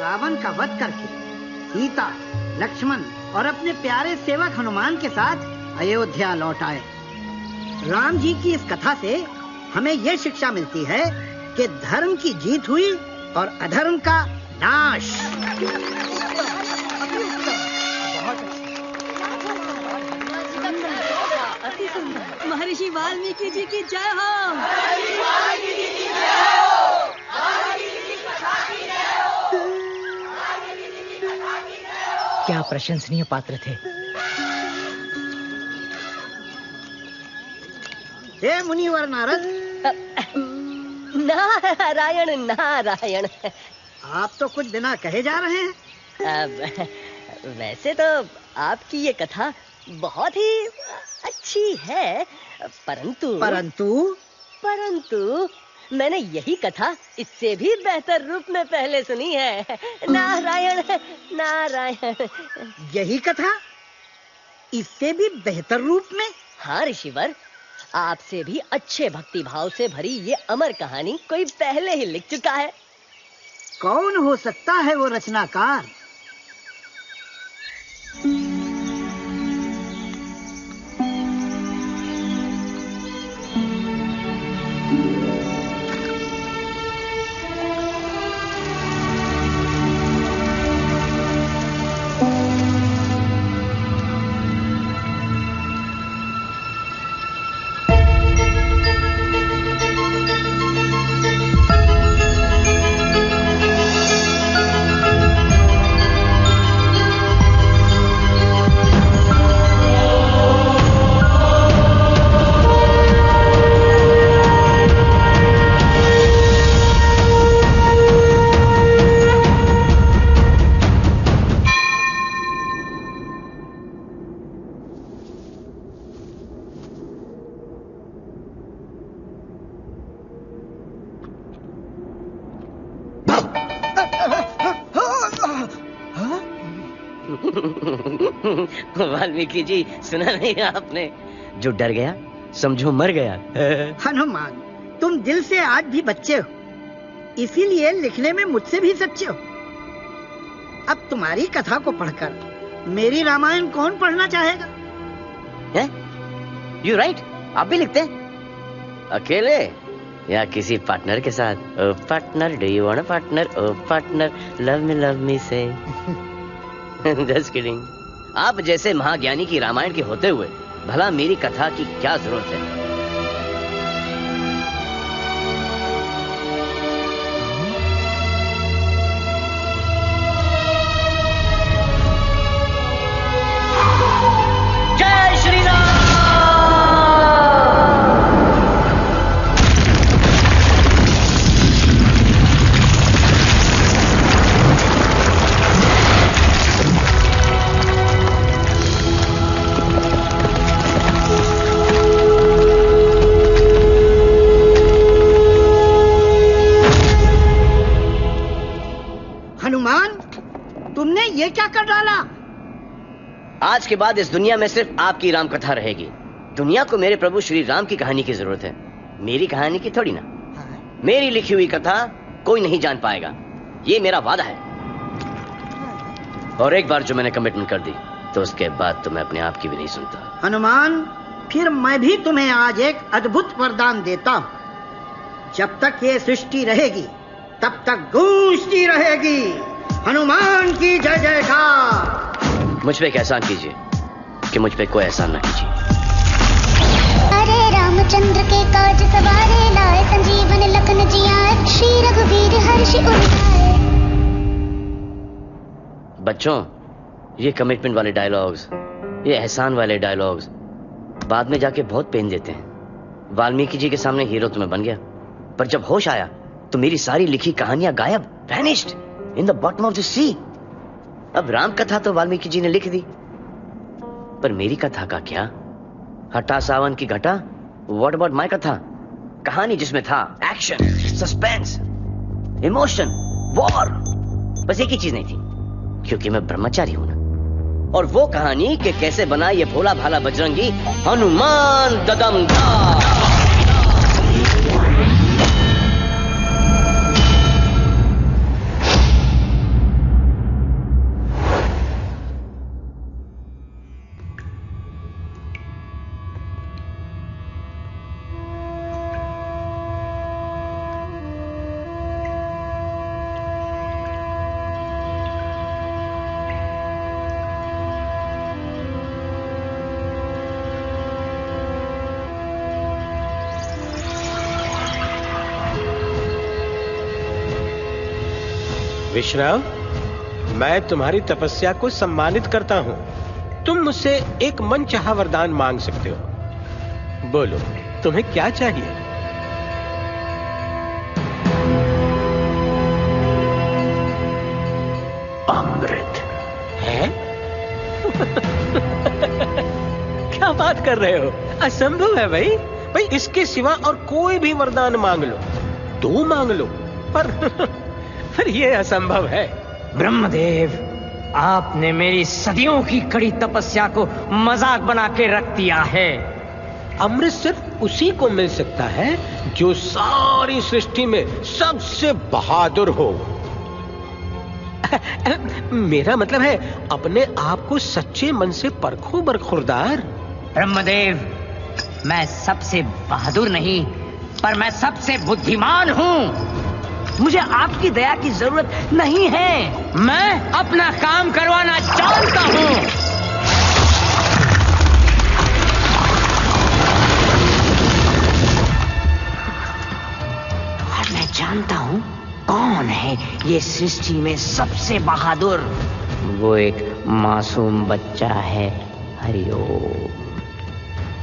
रावण का वध करके सीता, लक्ष्मण और अपने प्यारे सेवक हनुमान के साथ अयोध्या लौट आए। राम जी की इस कथा से हमें यह शिक्षा मिलती है कि धर्म की जीत हुई और अधर्म का नाश। महर्षि वाल्मीकि जी की जय हो। क्या प्रशंसनीय पात्र थे। हे मुनिवर नारद। नारायण नारायण। आप तो कुछ बिना कहे जा रहे हैं। वैसे तो आपकी ये कथा बहुत ही अच्छी है, परंतु मैंने यही कथा इससे भी बेहतर रूप में पहले सुनी है। नारायण नारायण। यही कथा इससे भी बेहतर रूप में? हाँ ऋषिवर, आपसे भी अच्छे भक्ति भाव से भरी ये अमर कहानी कोई पहले ही लिख चुका है। कौन हो सकता है वो रचनाकार? वाल्मीकि जी, सुना नहीं आपने? जो डर गया समझो मर गया। हनुमान, तुम दिल से आज भी बच्चे हो, इसीलिए लिखने में मुझसे भी सच्चे हो। अब तुम्हारी कथा को पढ़कर मेरी रामायण कौन पढ़ना चाहेगा? यू राइट, आप भी लिखते हैं? अकेले या किसी पार्टनर के साथ? Oh partner, do you want a partner? Oh partner, love me say. Just kidding. आप जैसे महाज्ञानी की रामायण के होते हुए भला मेरी कथा की क्या जरूरत है? क्या कर डाला? आज के बाद इस दुनिया में सिर्फ आपकी राम कथा रहेगी। दुनिया को मेरे प्रभु श्री राम की कहानी की जरूरत है, मेरी कहानी की थोड़ी ना। मेरी लिखी हुई कथा कोई नहीं जान पाएगा, ये मेरा वादा है। और एक बार जो मैंने कमिटमेंट कर दी तो उसके बाद तो मैं अपने आप की भी नहीं सुनता। हनुमान, फिर मैं भी तुम्हें आज एक अद्भुत वरदान देता हूं। जब तक ये सृष्टि रहेगी तब तक गूंजती रहेगी हनुमान की जय जयकार। मुझ पे एक एहसान कीजिए कि मुझ पे कोई एहसान ना कीजिए। अरे रामचंद्र के काज सवारे, लाए संजीवन लखन जियाए, श्री रघुवीर हर्षि उर लाए। बच्चों, ये कमिटमेंट वाले डायलॉग्स, ये एहसान वाले डायलॉग्स बाद में जाके बहुत पेन देते हैं। वाल्मीकि जी के सामने हीरो तो मैं बन गया, पर जब होश आया तो मेरी सारी लिखी कहानियां गायब, vanished in the bottom of the sea. अब राम कथा तो वाल्मीकि जी ने लिख दी, पर मेरी कथा का क्या? हटा सावन की घटा, व्हाट अबाउट माय कथा? कहानी जिसमें था एक्शन, सस्पेंस, इमोशन, वॉर, बस एक ही चीज नहीं थी, क्योंकि मैं ब्रह्मचारी हूं ना। और वो कहानी कि कैसे बना ये भोला भाला बजरंगी हनुमान ददमदार। विश्राम, मैं तुम्हारी तपस्या को सम्मानित करता हूं। तुम मुझसे एक मनचाहा वरदान मांग सकते हो। बोलो, तुम्हें क्या चाहिए? अमृत है? क्या बात कर रहे हो? असंभव है भाई। भाई इसके सिवा और कोई भी वरदान मांग लो, 2 मांग लो, पर ये असंभव है। ब्रह्मदेव, आपने मेरी सदियों की कड़ी तपस्या को मजाक बना के रख दिया है। अमृत सिर्फ उसी को मिल सकता है जो सारी सृष्टि में सबसे बहादुर हो। मेरा मतलब है, अपने आप को सच्चे मन से परखो बरखुरदार। ब्रह्मदेव, मैं सबसे बहादुर नहीं, पर मैं सबसे बुद्धिमान हूं। मुझे आपकी दया की जरूरत नहीं है। मैं अपना काम करवाना जानता हूं। और मैं जानता हूं कौन है ये सृष्टि में सबसे बहादुर। वो एक मासूम बच्चा है, हरिओम,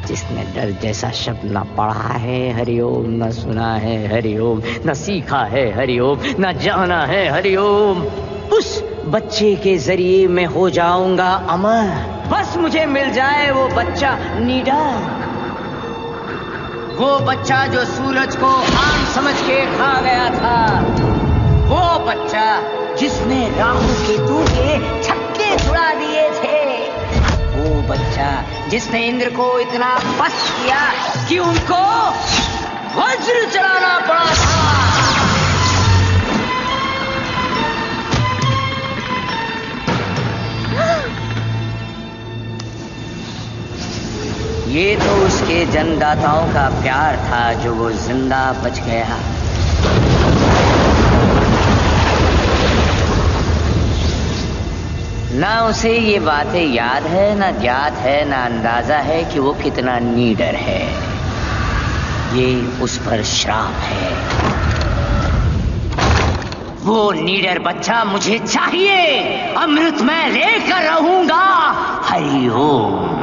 जिसने डर जैसा शब्द न पढ़ा है हरिओम, न सुना है हरिओम, न सीखा है हरिओम, न जाना है हरिओम। उस बच्चे के जरिए मैं हो जाऊंगा अमर। बस मुझे मिल जाए वो बच्चा नीडर, वो बच्चा जो सूरज को आम समझ के खा गया था, वो बच्चा जिसने राहु केतु के छक्के छुड़ा दिए थे, वो बच्चा जिसने इंद्र को इतना बस किया कि उनको वज्र चलाना पड़ा था। ये तो उसके जन्मदाताओं का प्यार था जो वो जिंदा बच गया। ना उसे ये बातें याद है, ना ज्ञात है, ना अंदाजा है कि वो कितना नीडर है। ये उस पर श्राप है। वो नीडर बच्चा मुझे चाहिए। अमृत मैं लेकर रहूंगा। हरिओम।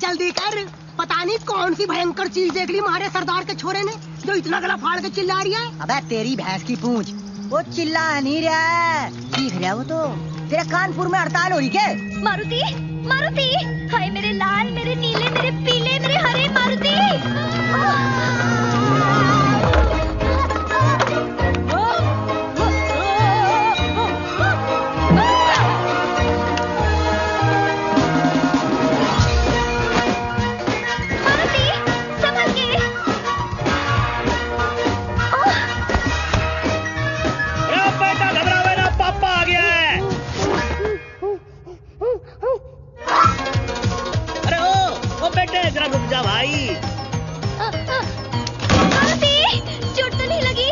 जल्दी कर, पता नहीं कौन सी भयंकर चीज देख ली हमारे सरदार के छोरे ने जो इतना गला फाड़ के चिल्ला रही है। अबे तेरी भैंस की पूंछ, वो चिल्ला नहीं रहा है, चीख रहा है वो तो। तेरे कानपुर में हड़ताल हो रही क्या? मारुति, मारुति, हाय मेरे लाल, मेरे नीले, मेरे पीले, मेरे हरे मारुति।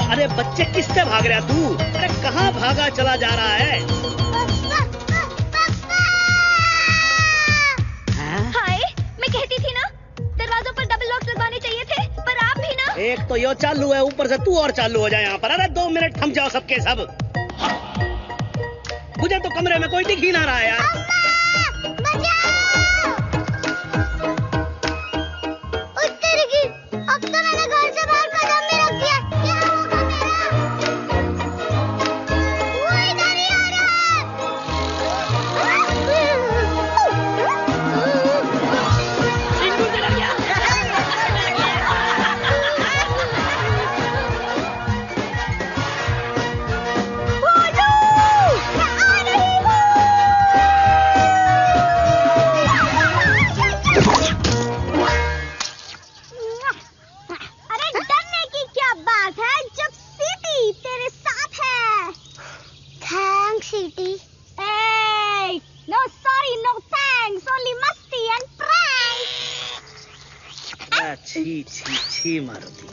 अरे बच्चे किससे भाग रहा तू? अरे कहाँ भागा चला जा रहा है? हाय, मैं कहती थी ना दरवाजों पर डबल लॉक लगवाने चाहिए थे, पर आप भी ना। एक तो यो चालू है, ऊपर से तू और चालू हो जाए यहाँ पर। अरे 2 मिनट थम जाओ सबके सब। मुझे तो कमरे में कोई दिख ही ना रहा है यार। अब तो मैंने घर से बाहर कदम भी रख दिया। क्या होगा मेरा? वो इधर ही आ रहा है। छी मारुति,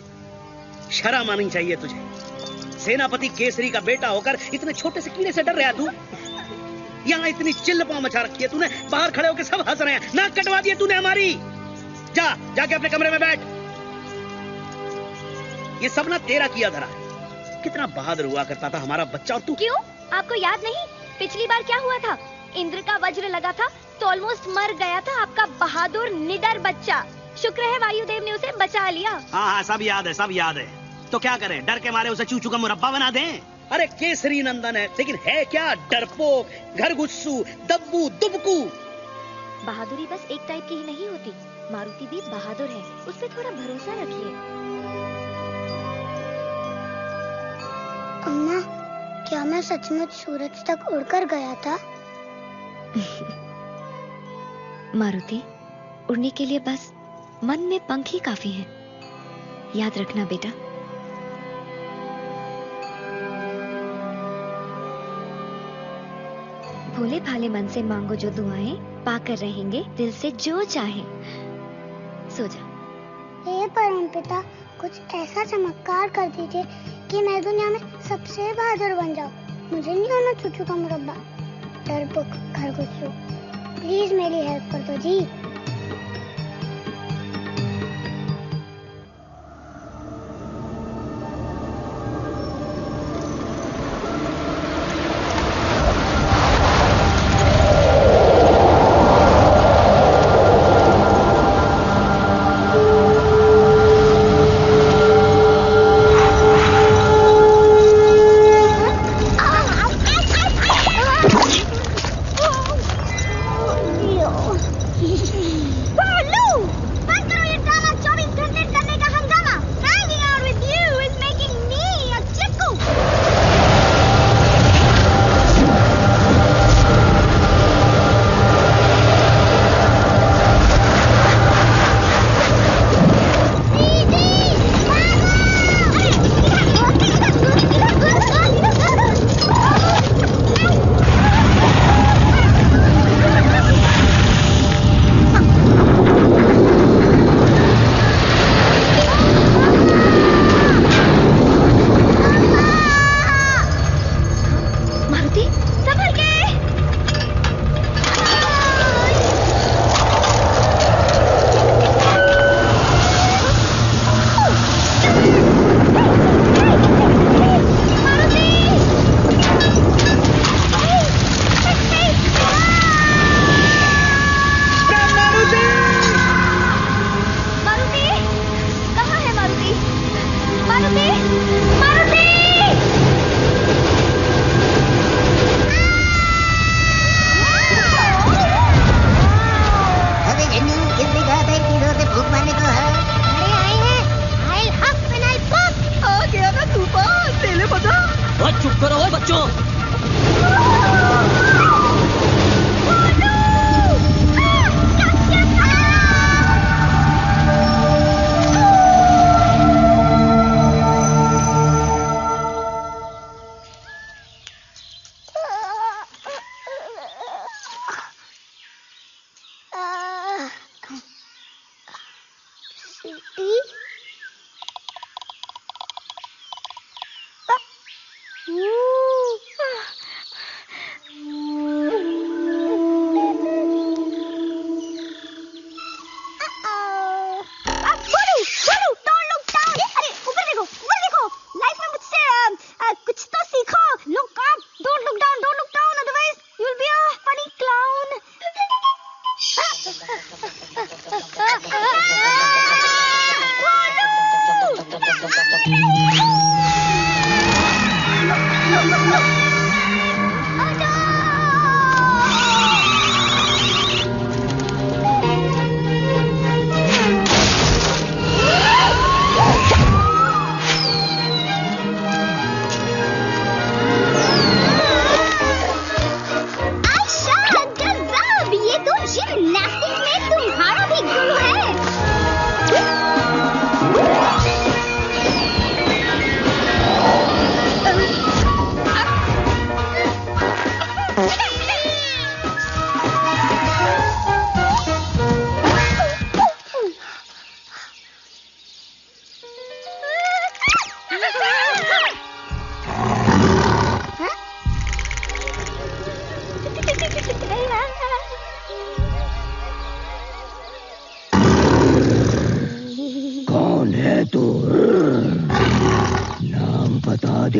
शर्म आनी चाहिए तुझे। सेनापति केसरी का बेटा होकर इतने छोटे से कीड़े से डर रहा तू। यहाँ इतनी चिल्लपा मचा रखी है तूने, बाहर खड़े होकर सब हंस रहे हैं। नाक कटवा दिए तूने हमारी। जाके अपने कमरे में बैठ। ये सब ना तेरा किया धरा है। कितना बहादुर हुआ करता था हमारा बच्चा, और तू। क्यों? आपको याद नहीं पिछली बार क्या हुआ था? इंद्र का वज्र लगा था तो ऑलमोस्ट मर गया था आपका बहादुर निडर बच्चा। शुक्र है वायुदेव ने उसे बचा लिया। हाँ, सब याद है, सब याद है। तो क्या करें, डर के मारे उसे चूचू का मुरब्बा बना दें? अरे केसरी नंदन है, लेकिन है क्या? डरपोक, घरगुस्सू, दब्बू, दुबकू। बहादुरी बस एक टाइप की ही नहीं होती। मारुति भी बहादुर है, उस पर थोड़ा भरोसा रखिए। अम्मा, क्या मैं सचमुच सूरज तक उड़कर गया था? मारुति, उड़ने के लिए बस मन में पंख ही काफी हैं। याद रखना बेटा। भोले भाले मन से मांगो जो दुआएं, पाकर रहेंगे दिल से जो चाहे। सो जा। हे परमपिता, कुछ ऐसा चमत्कार कर दीजिए कि मैं दुनिया में सबसे बहादुर बन जाऊं। मुझे नहीं होना चूचू का मुरब्बा, डरपोक, खरगोशू। प्लीज मेरी हेल्प कर दो जी।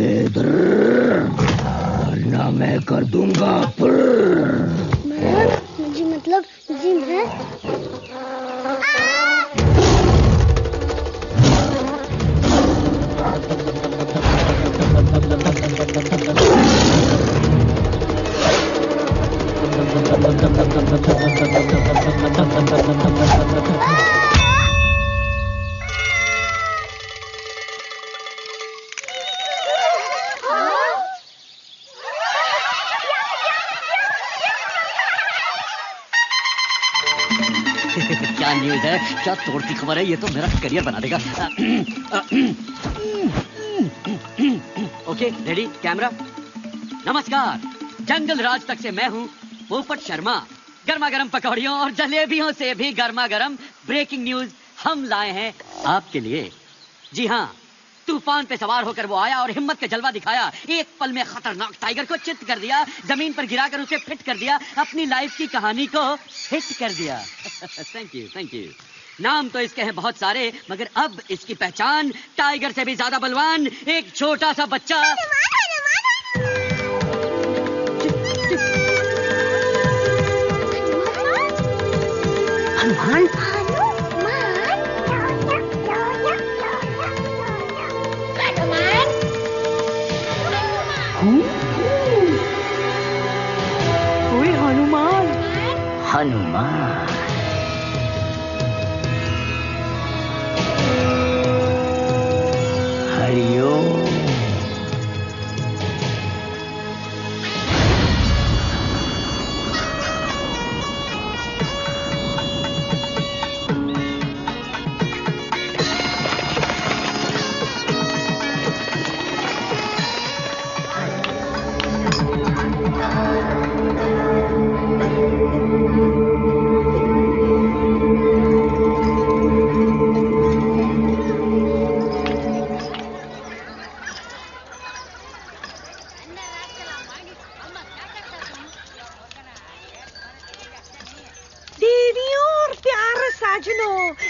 इधर, वरना मैं कर दूंगा। मुझे मतलब जिम है। क्या न्यूज़ है, क्या तोड़ती खबर है, ये तो मेरा करियर बना देगा। Okay ready camera. नमस्कार, जंगल राज तक से मैं हूँ पोपट शर्मा। गर्मा गर्म पकौड़ियों और जलेबियों से भी गर्मा गर्म ब्रेकिंग न्यूज हम लाए हैं आपके लिए। जी हाँ, तूफान पे सवार होकर वो आया और हिम्मत का जलवा दिखाया। एक पल में खतरनाक टाइगर को चित कर दिया, जमीन पर गिराकर उसे फिट कर दिया, अपनी लाइफ की कहानी को हिट कर दिया। Thank you, thank you. नाम तो इसके हैं बहुत सारे, मगर अब इसकी पहचान टाइगर से भी ज्यादा बलवान एक छोटा सा बच्चा। हनुमान। हनुमान। हरिओम।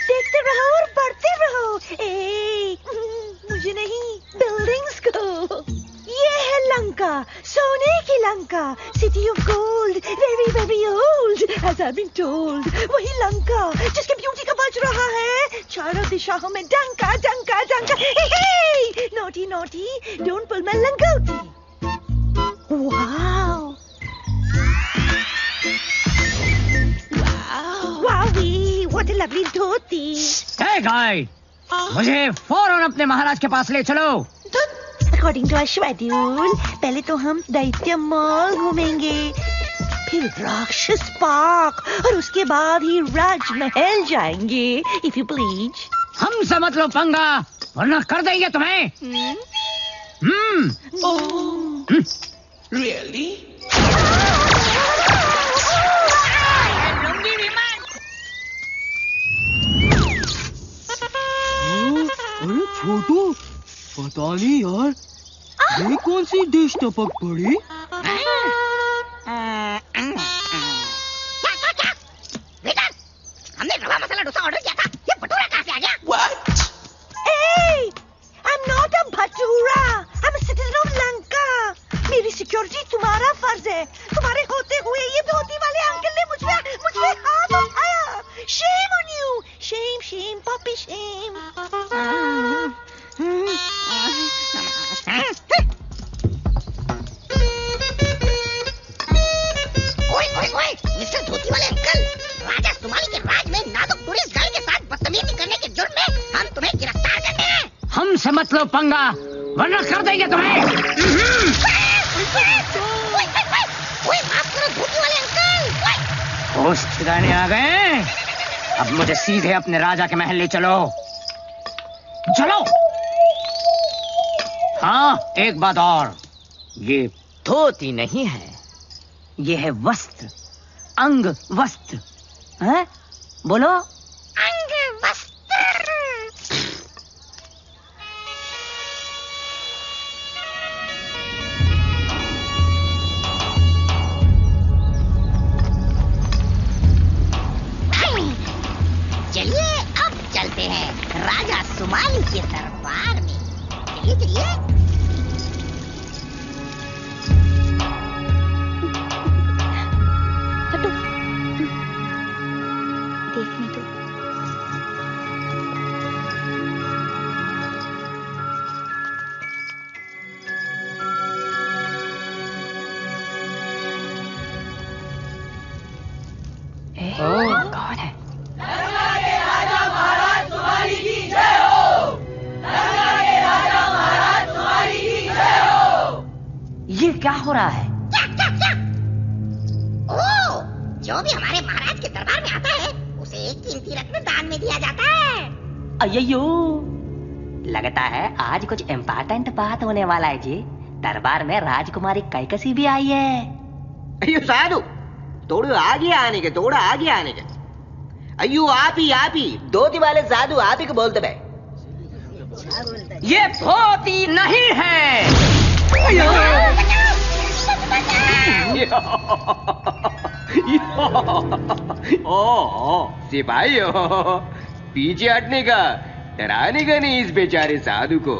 देखते रहो और बढ़ते रहो। मुझे नहीं, बिल्डिंग्स को। ये है लंका, सोने की Lanka, city of gold, very very old, as I've been told। वही लंका जिसके ब्यूटी का बज रहा है चारों दिशाओं में डंका डंका डंका। Naughty naughty, don't pull my langoti. Wow wow, what a lovely dhoti. Hey guide, मुझे फौरन अपने महाराज के पास ले चलो। अकॉर्डिंग टू आवर शेड्यूल, पहले तो हम दैत्य मॉल घूमेंगे, फिर राक्षस पार्क और उसके बाद ही राजमहल जाएंगे, इफ यू प्लीज। हमसे मत लो पंगा, वरना कर देंगे तुम्हें। रियली? अरे छोटू, पता नहीं यार, ये कौन सी डिश टपक पड़ी? हमने रवा मसाला डोसा ऑर्डर किया था, ये भटूरा कहाँ से आ गया? What? Hey, I'm not a bhatura, I'm a citizen of Lanka. मेरी सिक्योरिटी तुम्हारा फर्ज है। तुम्हारे होते हुए ये धोती वाले अंकल ने मुझ पे हाथ उठाया। Shame on you, shame, shame, puppy shame. ओए, मिस्टर धोती वाले अंकल, राजा सुमाली के राज में नाजुक टूरिस्ट गर्ल के साथ बदतमीजी करने के जुर्म में हम तुम्हें गिरफ्तार करते हैं। हमसे मत लो पंगा, वरना कर देंगे तुम्हें। ओए, माफ करो धोती वाले अंकल। होश ठिकाने आ गए? अब मुझे सीधे अपने राजा के महल ले चलो। चलो। हाँ, एक बात और, ये धोती नहीं है, ये है वस्त्र, अंग वस्त्र। हैं? बोलो। अंग वस्त्र। चलिए अब चलते हैं राजा सुमाली के दरबार में। चलिए चलिए। कौन है? ये क्या हो रहा है? ओ, जो भी हमारे महाराज के दरबार में आता है उसे एक कीमती रत्न दान में दिया जाता है। अय्यो, लगता है आज कुछ इम्पोर्टेंट बात होने वाला है जी। दरबार में राजकुमारी कैकसी भी आई है। अयो साधु, थोड़ा आगे आने के, थोड़ा आगे आने के। अयो आप ही धोती वाले साधु आप ही को बोलते भाई। ये धोती नहीं है। ओ सिपाही हो, पीछे हटने का, डराने का नहीं इस बेचारे साधु को।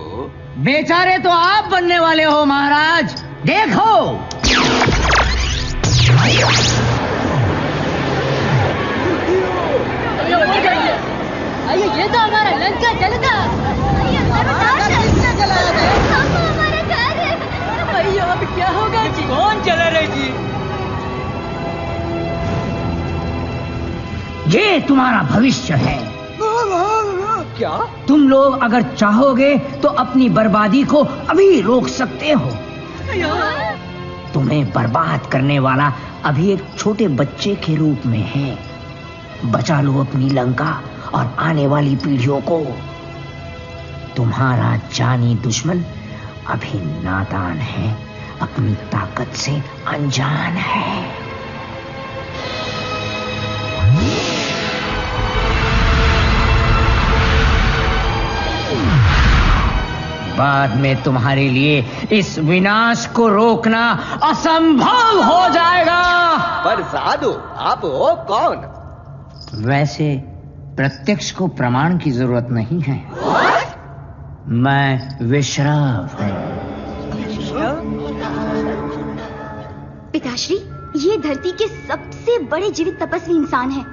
बेचारे तो आप बनने वाले हो महाराज, देखो। अरे ये तो हमारा लंका जल गया। अयो अब क्या होगा जी? कौन चला रहे जी? ये तुम्हारा भविष्य है। क्या? तुम लोग अगर चाहोगे तो अपनी बर्बादी को अभी रोक सकते हो। तुम्हें बर्बाद करने वाला अभी एक छोटे बच्चे के रूप में है। बचा लो अपनी लंका और आने वाली पीढ़ियों को। तुम्हारा जानी दुश्मन अभी नादान है, अपनी ताकत से अनजान है। बाद में तुम्हारे लिए इस विनाश को रोकना असंभव हो जाएगा। पर साधु आप हो कौन? वैसे प्रत्यक्ष को प्रमाण की जरूरत नहीं है। मैं विश्राव हूं। पिताश्री, ये धरती के सबसे बड़े जीवित तपस्वी इंसान हैं।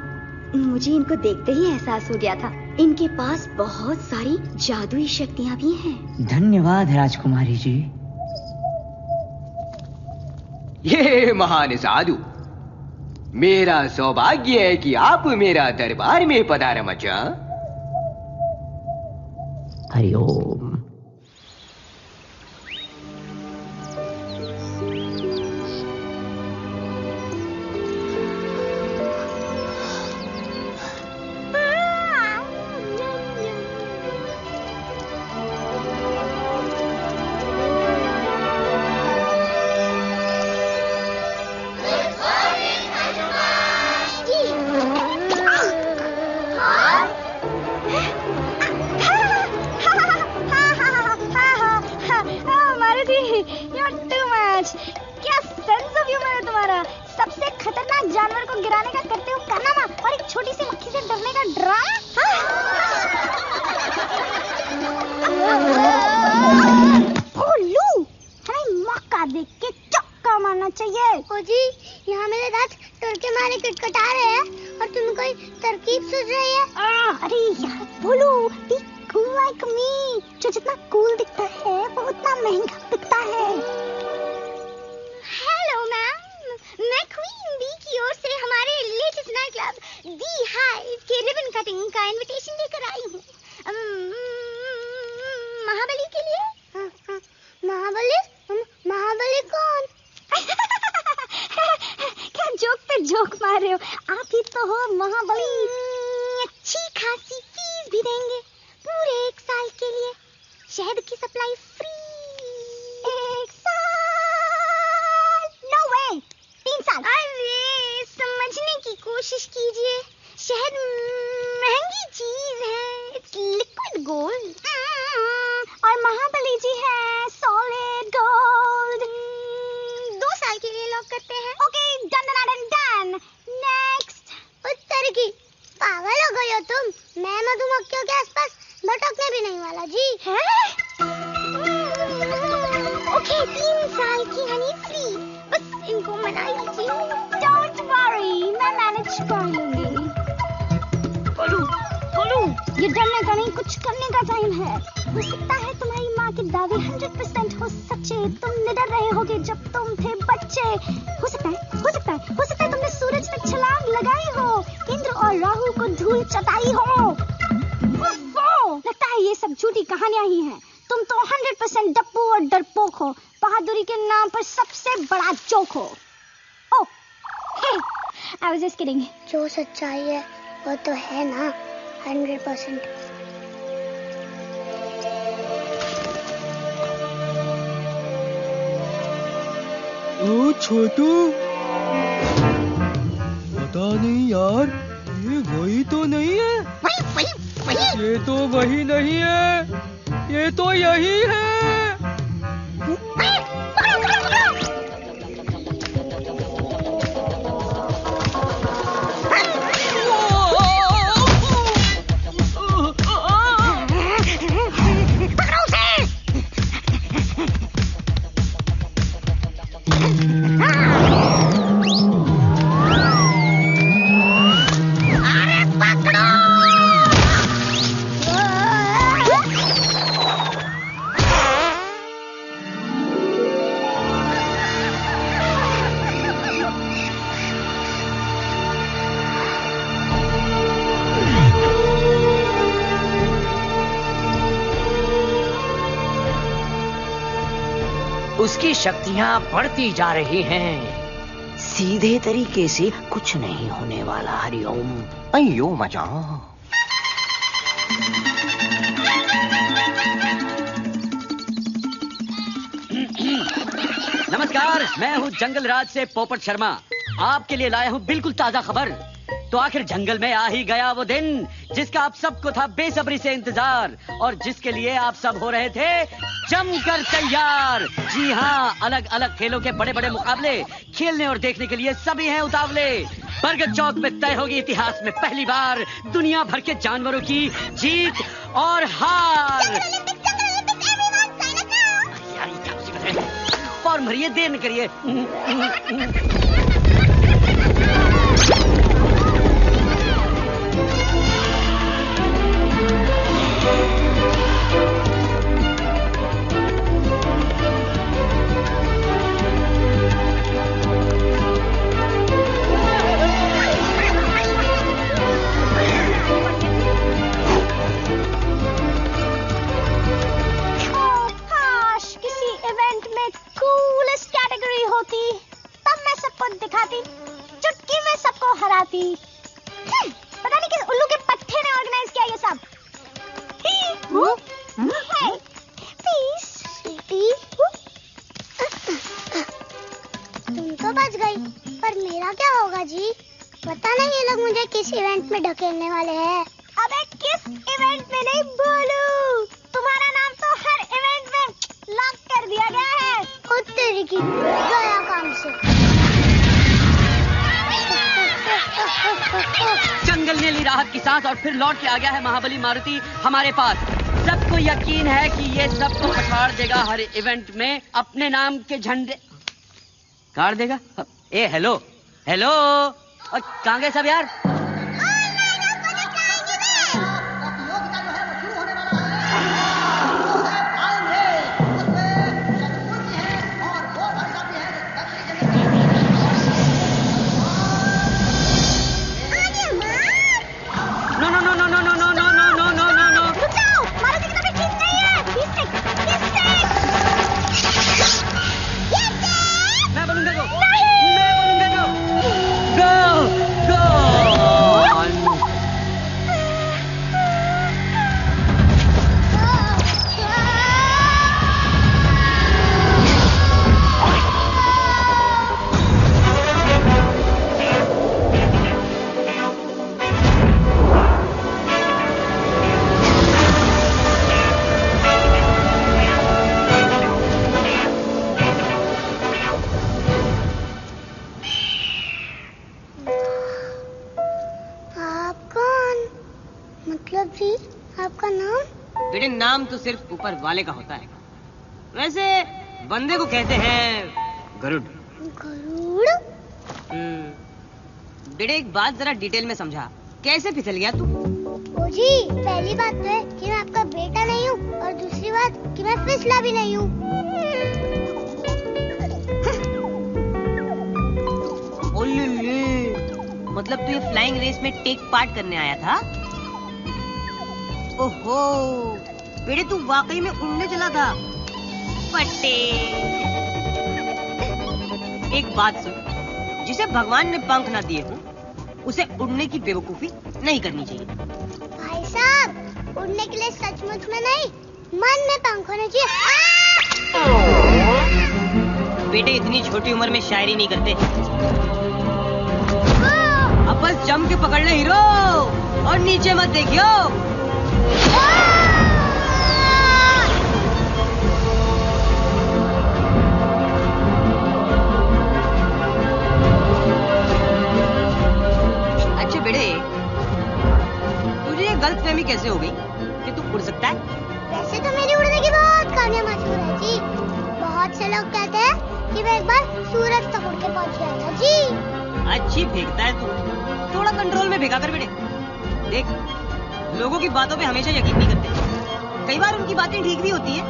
मुझे इनको देखते ही एहसास हो गया था, इनके पास बहुत सारी जादुई शक्तियां भी हैं। धन्यवाद राजकुमारी जी। ये महान साधु, मेरा सौभाग्य है कि आप मेरा दरबार में पधारे मचा। हरिओम। हो सकता है तुमने सूरज तक छलांग लगाई हो। और राहु को धूल चटाई हो। लगता है ये सब झूठी कहानियां ही हैं। तुम तो 100% डप्पू और डरपोक हो। बहादुरी के नाम पर सबसे बड़ा जोक हो। ओह, हे, I was just kidding. जो सच्चाई है वो तो है ना 100%। ओ छोटू, पता नहीं यार, ये वही तो नहीं है। वही। ये तो वही नहीं है, ये तो यही है। उसकी शक्तियां बढ़ती जा रही हैं। सीधे तरीके से कुछ नहीं होने वाला। हरिओम। अयो मजा। नमस्कार, मैं हूँ जंगल राज से पोपट शर्मा। आपके लिए लाया हूँ बिल्कुल ताजा खबर। तो आखिर जंगल में आ ही गया वो दिन जिसका आप सबको था बेसब्री से इंतजार और जिसके लिए आप सब हो रहे थे जमकर तैयार। जी हाँ, अलग अलग खेलों के बड़े बड़े मुकाबले खेलने और देखने के लिए सभी हैं उतावले। बरगद चौक में तय होगी इतिहास में पहली बार दुनिया भर के जानवरों की जीत और हार। यार ये क्या मुसीबत है। फॉर्म भरिए, देर न करिए। दिखाती, चुटकी में सबको हराती। पता नहीं किस उल्लू के पट्टे ने ऑर्गेनाइज किया ये सब। तुम तो बच गई, पर मेरा क्या होगा जी? पता नहीं ये लोग मुझे किस इवेंट में ढकेलने वाले हैं। अबे किस इवेंट में नहीं बोलूं, तुम्हारा नाम तो हर इवेंट में लॉक कर दिया गया है। खुद तेरी की गया काम से। जंगल ने ली राहत की सांस और फिर लौट के आ गया है महाबली मारुति हमारे पास। सबको यकीन है कि ये सबको पछाड़ देगा हर इवेंट में, अपने नाम के झंडे गाड़ देगा। ए हेलो हेलो, और कहाँ गए सब यार? नाम तो सिर्फ ऊपर वाले का होता है, वैसे बंदे को कहते हैं गरुड़। गरुड़? बेटे एक बात जरा डिटेल में समझा, कैसे फिसल गया तू? जी पहली बात तो है कि मैं आपका बेटा नहीं हूँ और दूसरी बात कि मैं फिसला भी नहीं हूँ। मतलब तू ये फ्लाइंग रेस में टेक पार्ट करने आया था? ओहो, बेटे तू वाकई में उड़ने चला था। पट्टे। एक बात सुन, जिसे भगवान ने पंख ना दिए हो, उसे उड़ने की बेवकूफी नहीं करनी चाहिए। भाई साहब, उड़ने के लिए सचमुच में नहीं, मन में पंख होने चाहिए। बेटे इतनी छोटी उम्र में शायरी नहीं करते। अब बस जम के पकड़ ले हीरो, और नीचे मत देखियो। अच्छा बेटे, तुझे ये गलतफहमी कैसे हो गई कि तू उड़ सकता है? वैसे तो मेरी उड़ने की बहुत कहानियां मशहूर है जी। बहुत से लोग कहते हैं कि मैं एक बार सूरज तक उड़ के पहुंच गया था जी। अच्छी फेंकता है तू, थोड़ा कंट्रोल में फेंका कर बेटे। देख, लोगों की बातों पे हमेशा यकीन नहीं करते। कई बार उनकी बातें ठीक भी होती है,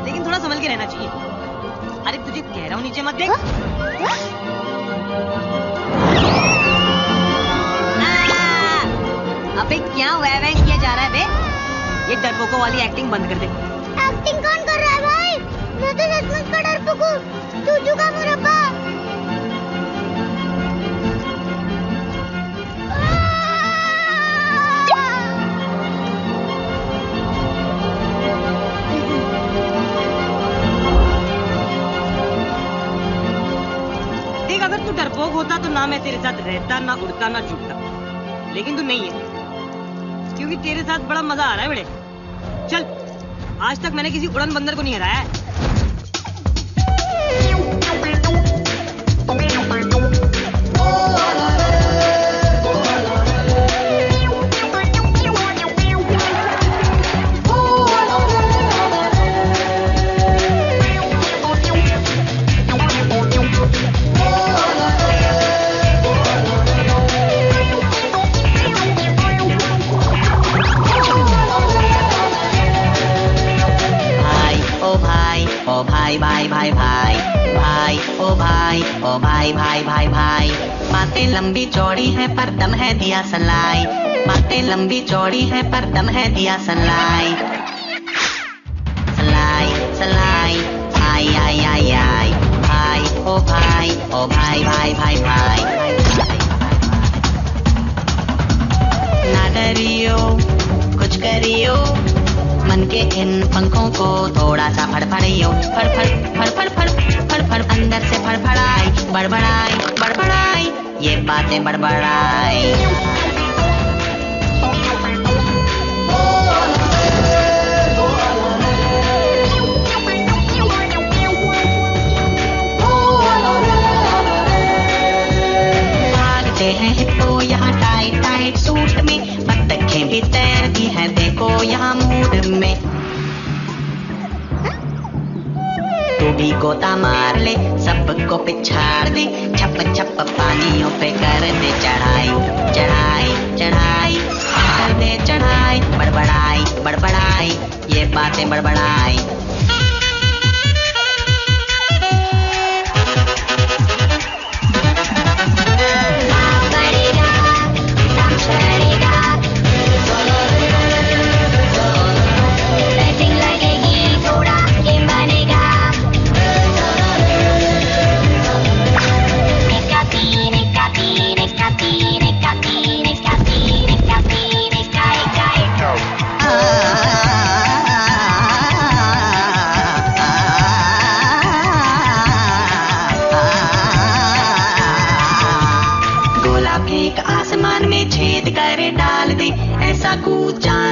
लेकिन थोड़ा संभल के रहना चाहिए। अरे तुझे कह रहा हूँ नीचे मत देख। अबे क्या वह किया जा रहा है बे? ये डरपोकों वाली एक्टिंग बंद कर दे। एक्टिंग कौन कर रहा है भाई? मैं तो सचमुच का डरपोक हूँ, चूचू का मुरब्बा। देख, अगर तू डरपोक होता तो ना मैं तेरे साथ रहता, ना उड़ता, ना छूटता। लेकिन तू नहीं है, क्योंकि तेरे साथ बड़ा मजा आ रहा है बेटे। चल, आज तक मैंने किसी उड़न बंदर को नहीं हराया है। भाई बातें लंबी चौड़ी है पर दम है दिया सलाई। बातें लंबी चौड़ी है पर दम है दिया सलाई। सलाई सलाई आई आई आई आई भाई ओ भाई ओ भाई भाई भाई भाई ना डरियो कुछ करियो मन के इन पंखों को थोड़ा सा फड़फड़ियो फड़ फड़ फड़ फड़ फड़ फड़ फड़ अंदर से फड़फड़ाई बड़बड़ाई बड़बड़ाई ये बातें बड़बड़ाई। भागते हैं हिप्पो यहाँ टाइट टाइट सूट में, बत्तखें भी तैरती हैं देखो यहाँ मूड में। तू भी गोता मार ले सबको पिछाड़ दे, छप छप पानियों पे कर दे चढ़ाई चढ़ाई चढ़ाई कर दे चढ़ाई बड़बड़ाई बड़बड़ाई ये बातें बड़बड़ाई।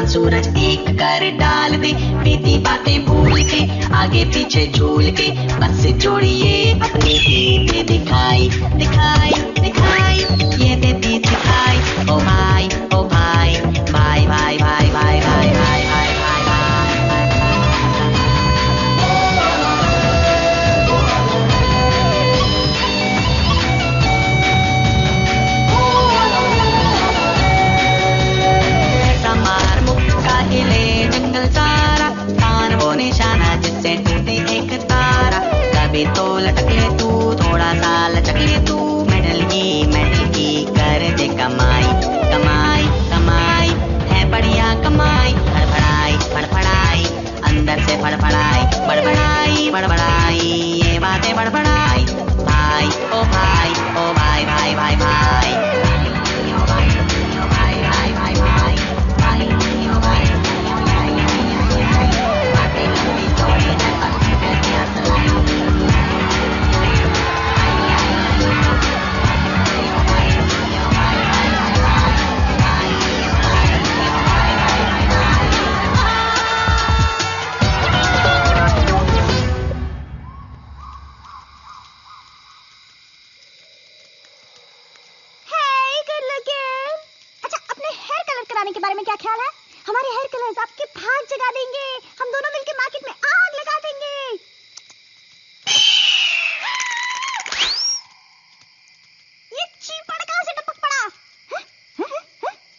सूरज एक कर डाल दे, बीती बातें भूल के आगे पीछे झूल के बस जोड़िए अपनी ही दिखाई दिखाई दिखाई ये देती दिखाई। ओ भाई भाई भाई भाई भाई भाई भाई भाई भाई जंगल सारा कान वो निशाना जिससे टूटे एक तारा। कभी तो लटक ले तू थोड़ा सा लचक ले तू, मेडल की कर दे लगाने के बारे में क्या ख्याल है? हमारे हेयर कलर्स आपके भाग जगा देंगे। हम दोनों मिलकर मार्केट में आग लगा देंगे। ये चीपड़ कहाँ से टपक पड़ा?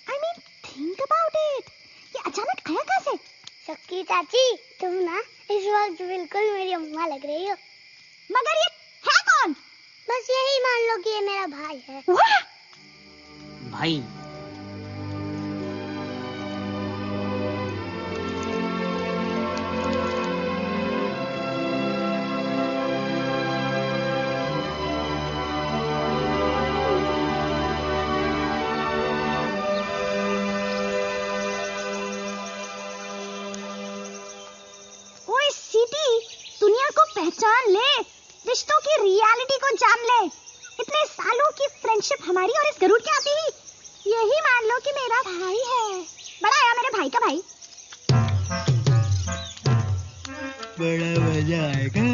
I mean, think about it. ये अचानक आया कहाँ से? शक्की चाची, तुम ना इस वक्त बिल्कुल मेरी अम्मा लग रही हो। मगर ये है कौन? बस यही मान लो कि ये मेरा भाई है। भाई? पहचान ले, रिश्तों की रियलिटी को जान ले। इतने सालों की फ्रेंडशिप हमारी और इस गरुड़ के आते ही यही मान लो कि मेरा भाई है। बड़ा आया मेरे भाई का भाई। बड़ा मजा आएगा।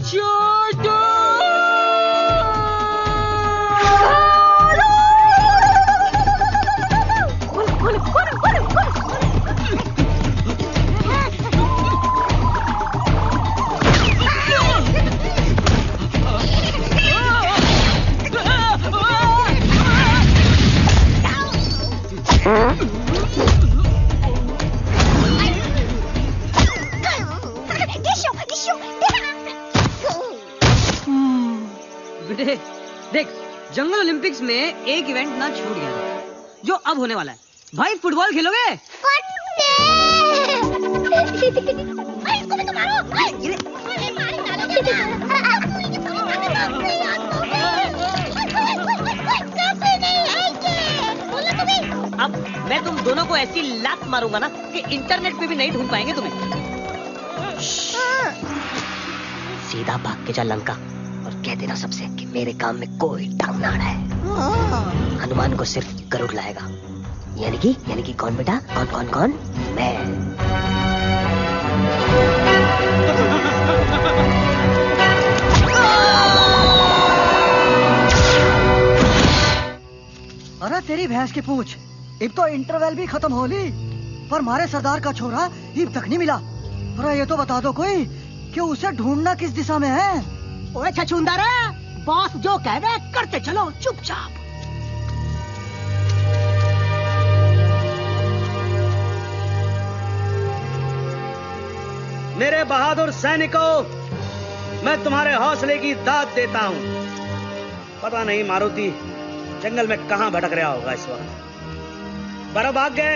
छोटू! देख, जंगल ओलंपिक्स में एक इवेंट ना छूट गया जो अब होने वाला है। भाई फुटबॉल खेलोगे? इसको भी तो मारो। अब मैं तुम दोनों को ऐसी लात मारूंगा ना कि इंटरनेट पे भी नहीं ढूंढ पाएंगे तुम्हें। सीधा भाग के जा लंका और कह देना सबसे कि मेरे काम में कोई टांग ना अड़ाए। हनुमान को सिर्फ गरुड़ लाएगा। यानी कि कौन बेटा? कौन? मैं। अरे तेरी भैंस की पूछ, अब तो इंटरवल भी खत्म हो ली पर हमारे सरदार का छोरा अब तक नहीं मिला। अरे ये तो बता दो कोई कि उसे ढूंढना किस दिशा में है। ओए छछूंदर, बॉस जो कह रहे करते चलो चुपचाप। मेरे बहादुर सैनिकों, मैं तुम्हारे हौसले की दाद देता हूं। पता नहीं मारुति जंगल में कहां भटक रहा होगा इस वक्त, पर अब आगे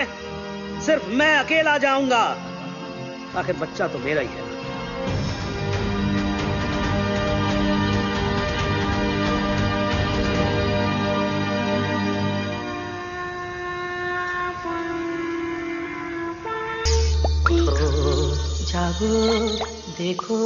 सिर्फ मैं अकेला जाऊंगा। आखिर बच्चा तो मेरा ही है। जागो देखो,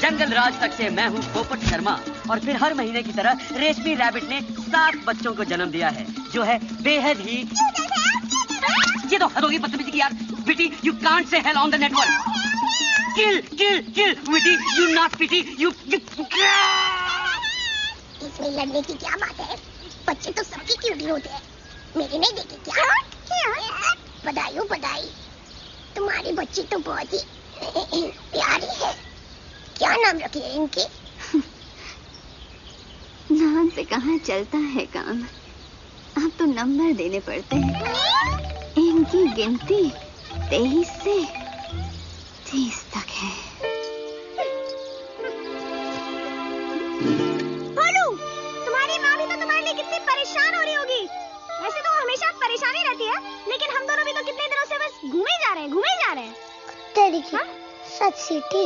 जंगल राज तक से मैं हूँ पोपट शर्मा और फिर हर महीने की तरह रेशमी रैबिट ने 7 बच्चों को जन्म दिया है जो है बेहद ही। ये तो हद होगी बदतमीजी की यार। Beti you can't say hell on the network. Kill kill kill beti, you not pity you. इसमें लड़ने की क्या बात है? बच्चे तो सबकी क्यूटी होते हैं, मेरी नहीं देखी क्या? बधाई हो बधाई, तुम्हारी बच्ची तो बहुत ही प्यारी है। क्या नाम रखी है इनकी? नाम से कहाँ चलता है काम, अब तो नंबर देने पड़ते हैं। इनकी गिनती 23 से 30 तक है। बोलू, तुम्हारी माँ भी तो तुम्हारे लिए कितनी परेशान हो रही होगी। वैसे तो वो हमेशा परेशान ही रहती है, लेकिन हम दोनों भी तो कितने दिनों से बस घूमे जा रहे हैं। तेरी की सच सीटी,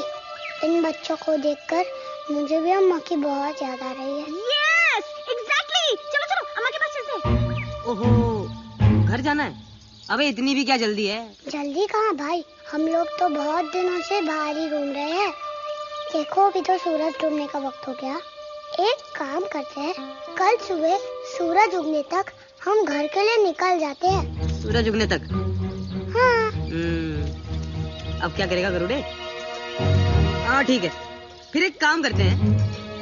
इन बच्चों को देखकर मुझे भी अम्मा की बहुत याद आ रही है। Yes, exactly. चलो अम्मा के पास चलते हैं। ओहो, घर जाना है? अबे इतनी भी क्या जल्दी है? जल्दी कहाँ भाई, हम लोग तो बहुत दिनों से बाहर ही घूम रहे हैं। देखो अभी तो सूरज डूबने का वक्त हो गया। एक काम करते हैं, कल सुबह सूरज उगने तक हम घर के लिए निकल जाते हैं। सूरज उगने तक। हाँ। अब क्या करेगा गरुड़े? हाँ ठीक है, फिर एक काम करते हैं,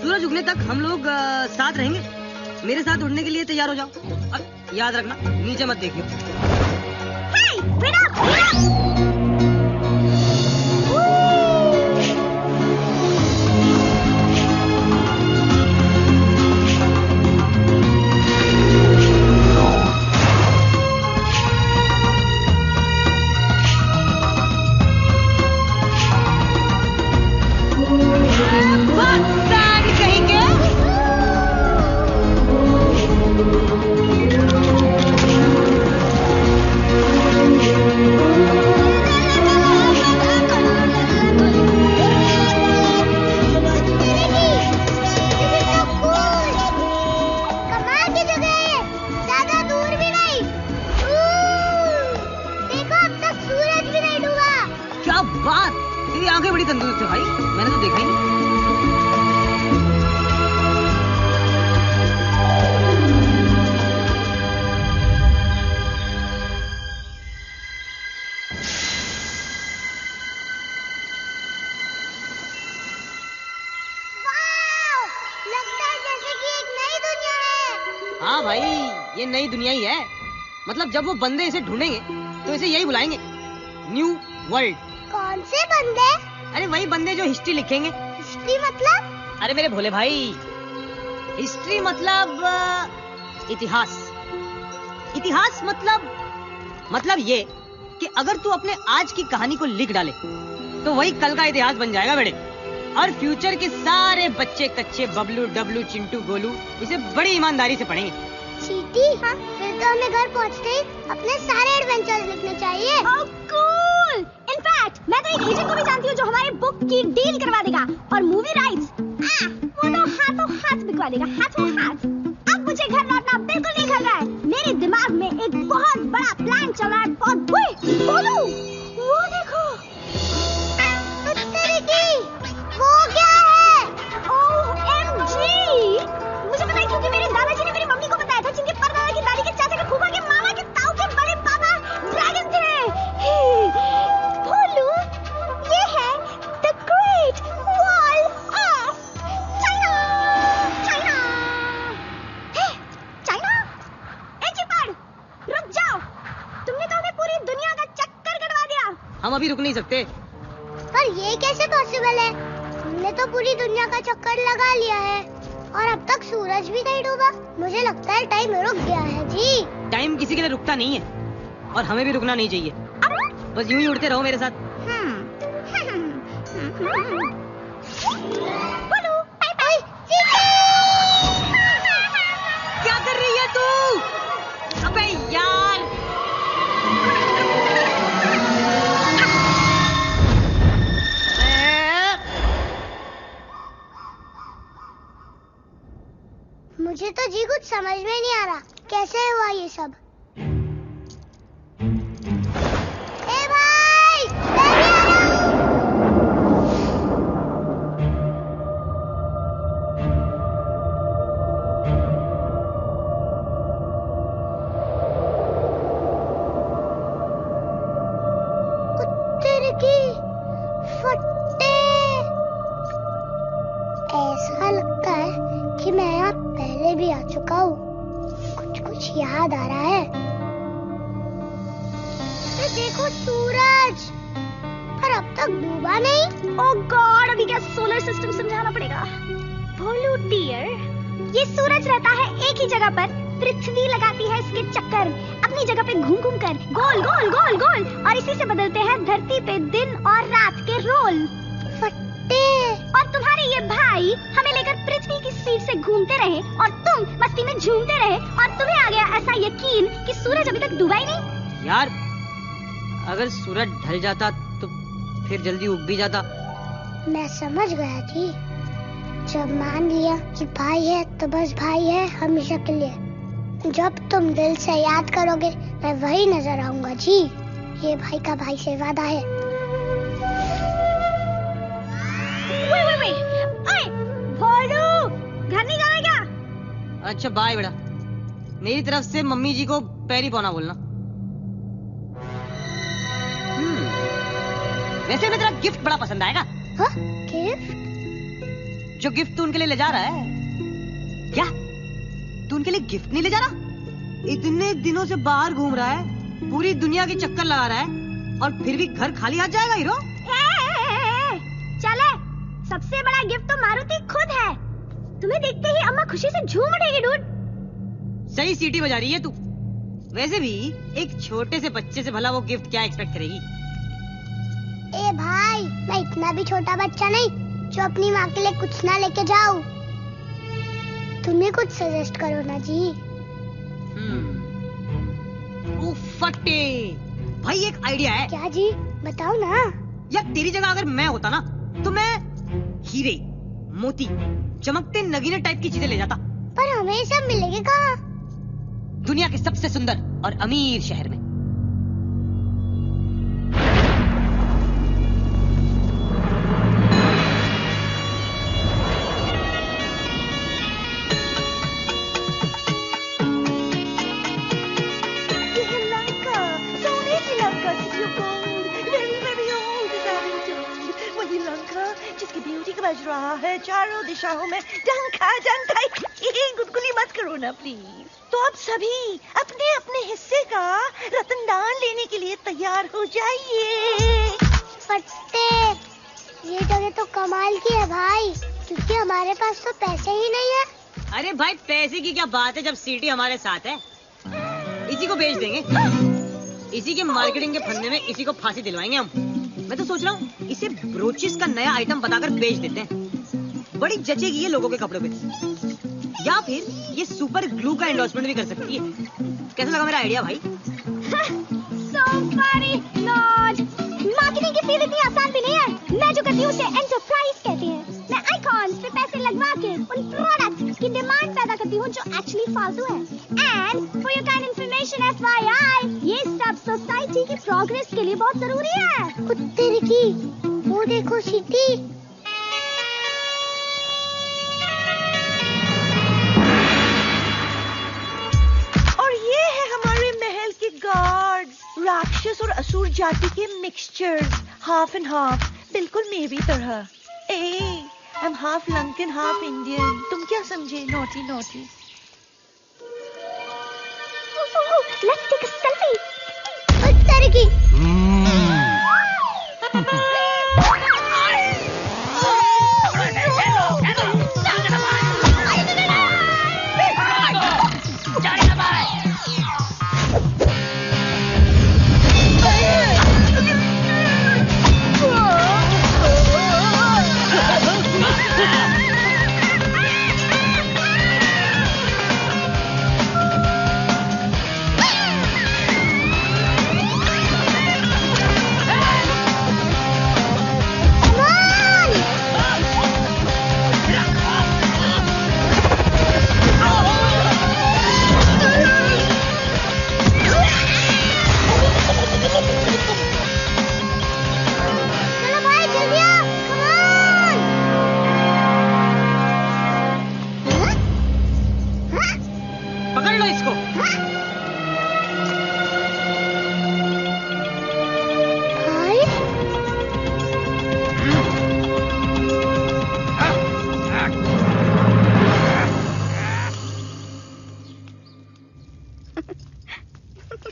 सूरज उगने तक हम लोग साथ रहेंगे। मेरे साथ उड़ने के लिए तैयार हो जाओ। अब याद रखना, नीचे मत देखियो। Hey, wait up, wait up! आंखें बड़ी तंदुरुस्त है भाई, मैंने तो देखा ही नहीं। हाँ भाई, ये नई दुनिया ही है। मतलब जब वो बंदे इसे ढूंढेंगे तो इसे यही बुलाएंगे, न्यू वर्ल्ड। कौन से बंदे? अरे वही बंदे जो हिस्ट्री लिखेंगे। हिस्ट्री मतलब? अरे मेरे भोले भाई, हिस्ट्री मतलब इतिहास। इतिहास मतलब ये कि अगर तू अपने आज की कहानी को लिख डाले तो वही कल का इतिहास बन जाएगा बेटे। और फ्यूचर के सारे बच्चे कच्चे बबलू डबलू चिंटू गोलू इसे बड़ी ईमानदारी से पढ़ेंगे। चीटी, हाँ? फिर तो हमें घर पहुंचते ही अपने सारे एडवेंचर्स लिखने चाहिए। Oh, cool! इनफैक्ट मैं तो एक एजेंट को भी जानती हूँ जो हमारे बुक की डील करवा देगा और मूवी राइट्स वो तो हाथों हाथ बिकवा देगा, हाथों हाथ। अब मुझे घर लौटना बिल्कुल नहीं कर रहा है। मेरे दिमाग में एक बहुत बड़ा प्लान चल रहा है। बोलू, वो देखो। वो क्या है? OMG! मुझे पता है क्योंकि मेरे दादाजी ने मेरी मम्मी को बताया था, जिनके परदादा की दादी के चाचा के फूफा के मामा के ताऊ के बड़े पापा ड्रैगन थे। बोलू, ये है the great wall of China. China ए चिपड़, रुक जाओ। तुमने तो हमें पूरी दुनिया का चक्कर कटवा दिया। हम अभी रुक नहीं सकते। पर ये कैसे पॉसिबल है? हमने तो पूरी दुनिया का चक्कर लगा लिया है और अब तक सूरज भी नहीं डूबा। मुझे लगता है टाइम रुक गया है जी। टाइम किसी के लिए रुकता नहीं है और हमें भी रुकना नहीं चाहिए। बस यूं ही उड़ते रहो मेरे साथ। बोलो, बाय बाय। क्या कर रही है तू? अबे यार, मुझे तो जी कुछ समझ में नहीं आ रहा, कैसे हुआ ये सब? ए भाई, कुत्ते की फट्टे। ऐसा लगता है कि मैं यहाँ पहले भी आ चुका हूँ। कुछ याद आ रहा है। तो देखो सूरज, पर अब तक डूबा नहीं। ओह गॉड, अभी क्या सोलर सिस्टम समझाना पड़ेगा। भोलू डियर, ये सूरज रहता है एक ही जगह पर, पृथ्वी लगाती है इसके चक्कर अपनी जगह पे घूम घूम कर, गोल गोल गोल गोल, और इसी से बदलते हैं धरती पे दिन और रात के रोल। और तुम्हारे ये भाई हमें लेकर पृथ्वी की स्पीड से घूमते रहे और तुम मस्ती में झूमते रहे और तुम्हें आ गया ऐसा यकीन कि सूरज अभी तक डूबा ही नहीं। यार अगर सूरज ढल जाता तो फिर जल्दी उग भी जाता। मैं समझ गया थी। जब मान लिया कि भाई है तो बस भाई है हमेशा के लिए। जब तुम दिल से याद करोगे मैं वही नजर आऊंगा जी। ये भाई का भाई से वादा है। घर नहीं जाना क्या? अच्छा बाय बेटा, मेरी तरफ से मम्मी जी को पैरी पौना बोलना। वैसे मैं तेरा गिफ्ट बड़ा पसंद आएगा। हाँ? गिफ्ट? जो गिफ्ट तू उनके लिए ले जा रहा है। क्या तू उनके लिए गिफ्ट नहीं ले जा रहा? इतने दिनों से बाहर घूम रहा है, पूरी दुनिया के चक्कर लगा रहा है और फिर भी घर खाली हाथ जाएगा हीरो? चले, सबसे बड़ा गिफ्ट तो मारुति खुद है। तुम्हें देखते ही अम्मा खुशी से झूम उठेगी डूड। सही सीटी बजा रही है तू। वैसे भी एक छोटे से बच्चे से भला वो गिफ्ट क्या एक्सपेक्ट करेगी? ए भाई, मैं इतना भी छोटा बच्चा नहीं जो अपनी माँ के लिए कुछ ना लेके जाऊं। तुम्हें कुछ सजेस्ट करो ना जी। फटे भाई, एक आइडिया है। क्या जी? बताओ ना। यार तेरी जगह अगर मैं होता ना तो मैं हीरे, मोती, चमकते नगीने टाइप की चीजें ले जाता। पर हमें ये सब मिलेगा कहाँ? दुनिया के सबसे सुंदर और अमीर शहर में। बज रहा है चारों दिशाओं में, डंका डंका। गुदगुली मत करो ना प्लीज। तो अब सभी अपने अपने हिस्से का रतनदान लेने के लिए तैयार हो जाइए। फट्टे, ये जगह तो कमाल की है भाई, क्योंकि हमारे पास तो पैसे ही नहीं है। अरे भाई पैसे की क्या बात है जब सीटी हमारे साथ है। इसी को बेच देंगे, इसी के मार्केटिंग के फंदे में इसी को फांसी दिलवाएंगे हम। मैं तो सोच रहा हूँ इसे ब्रोचेस का नया आइटम बताकर बेच देते हैं। बड़ी जचेगी ये लोगों के कपड़ों पे। या फिर ये सुपर ग्लू का एंडोर्समेंट भी कर सकती है। कैसा लगा मेरा आइडिया भाई? So funny, Lord. मार्केटिंग की फील्ड इतनी आसान भी नहीं है। मैं जो करती हूँ उसे एंटरप्राइज कहते हैं। मैं आइकॉन्स पे पैसे लगवा के उन प्रोडक्ट्स की डिमांड पैदा करती हूँ जो एक्चुअली फालतू है। And for your kind information FYI, ये सब सोसाइटी की प्रोग्रेस के लिए बहुत जरूरी है। कुत्ते की, वो देखो सिटी। और ये है हमारे महल के गार्ड्स, राक्षस और असुर जाति के मिक्सचर्स, हाफ एंड हाफ, बिल्कुल मेरी तरह। ए, I'm half Lankan, half Indian. तुम क्या समझे? Naughty, naughty. Let's take a selfie. कुत्ते की।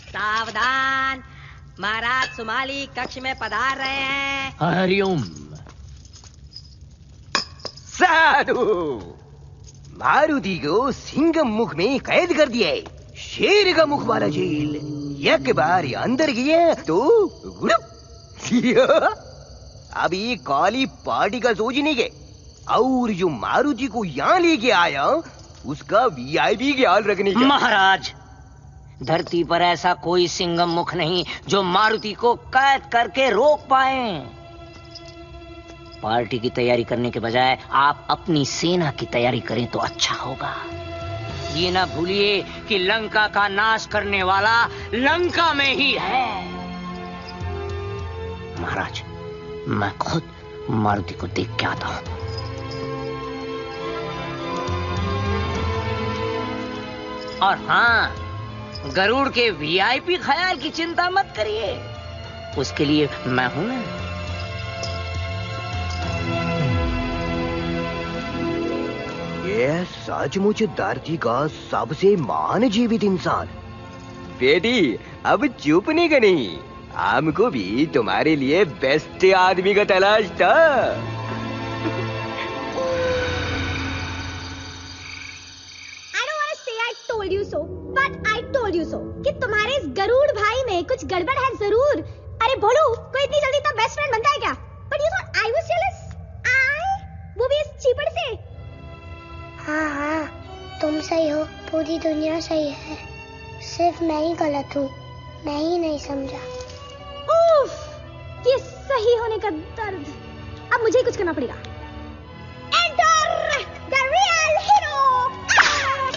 सावधान, महाराज सुमाली कक्ष में पधार रहे हैं। हरिओम। साधु, मारुति को सिंह मुख में कैद कर दिया है। शेर का मुख वाला जेल। एक बार अंदर गया तो अभी काली पार्टी का सोचने के, और जो मारुति को यहाँ लेके आया उसका VIP ख्याल रखने का। महाराज, धरती पर ऐसा कोई सिंगम मुख नहीं जो मारुति को कैद करके रोक पाए। पार्टी की तैयारी करने के बजाय आप अपनी सेना की तैयारी करें तो अच्छा होगा। ये ना भूलिए कि लंका का नाश करने वाला लंका में ही है। महाराज, मैं खुद मारुति को देख के आता हूं। और हाँ, गरुड़ के VIP ख्याल की चिंता मत करिए, उसके लिए मैं हूं ना। ये सचमुच धरती का सबसे महान जीवित इंसान। बेटी अब चुप नहीं करनी, हमको भी तुम्हारे लिए बेस्ट आदमी का तलाश था। told you so, but I told you so कि तुम्हारे इस गरुड़ भाई में कुछ गड़बड़ है जरूर। अरे बोलो, कोई इतनी जल्दी इतना बेस्ट फ्रेंड बनता है क्या? But you thought I was jealous? वो भी इस चीपड़ से? हाँ, तुम सही हो, पूरी दुनिया सही है, सिर्फ मैं ही गलत हूँ, मैं ही नहीं समझा। उफ, ये सही होने का दर्द। अब मुझे ही कुछ करना पड़ेगा। Enter the real hero!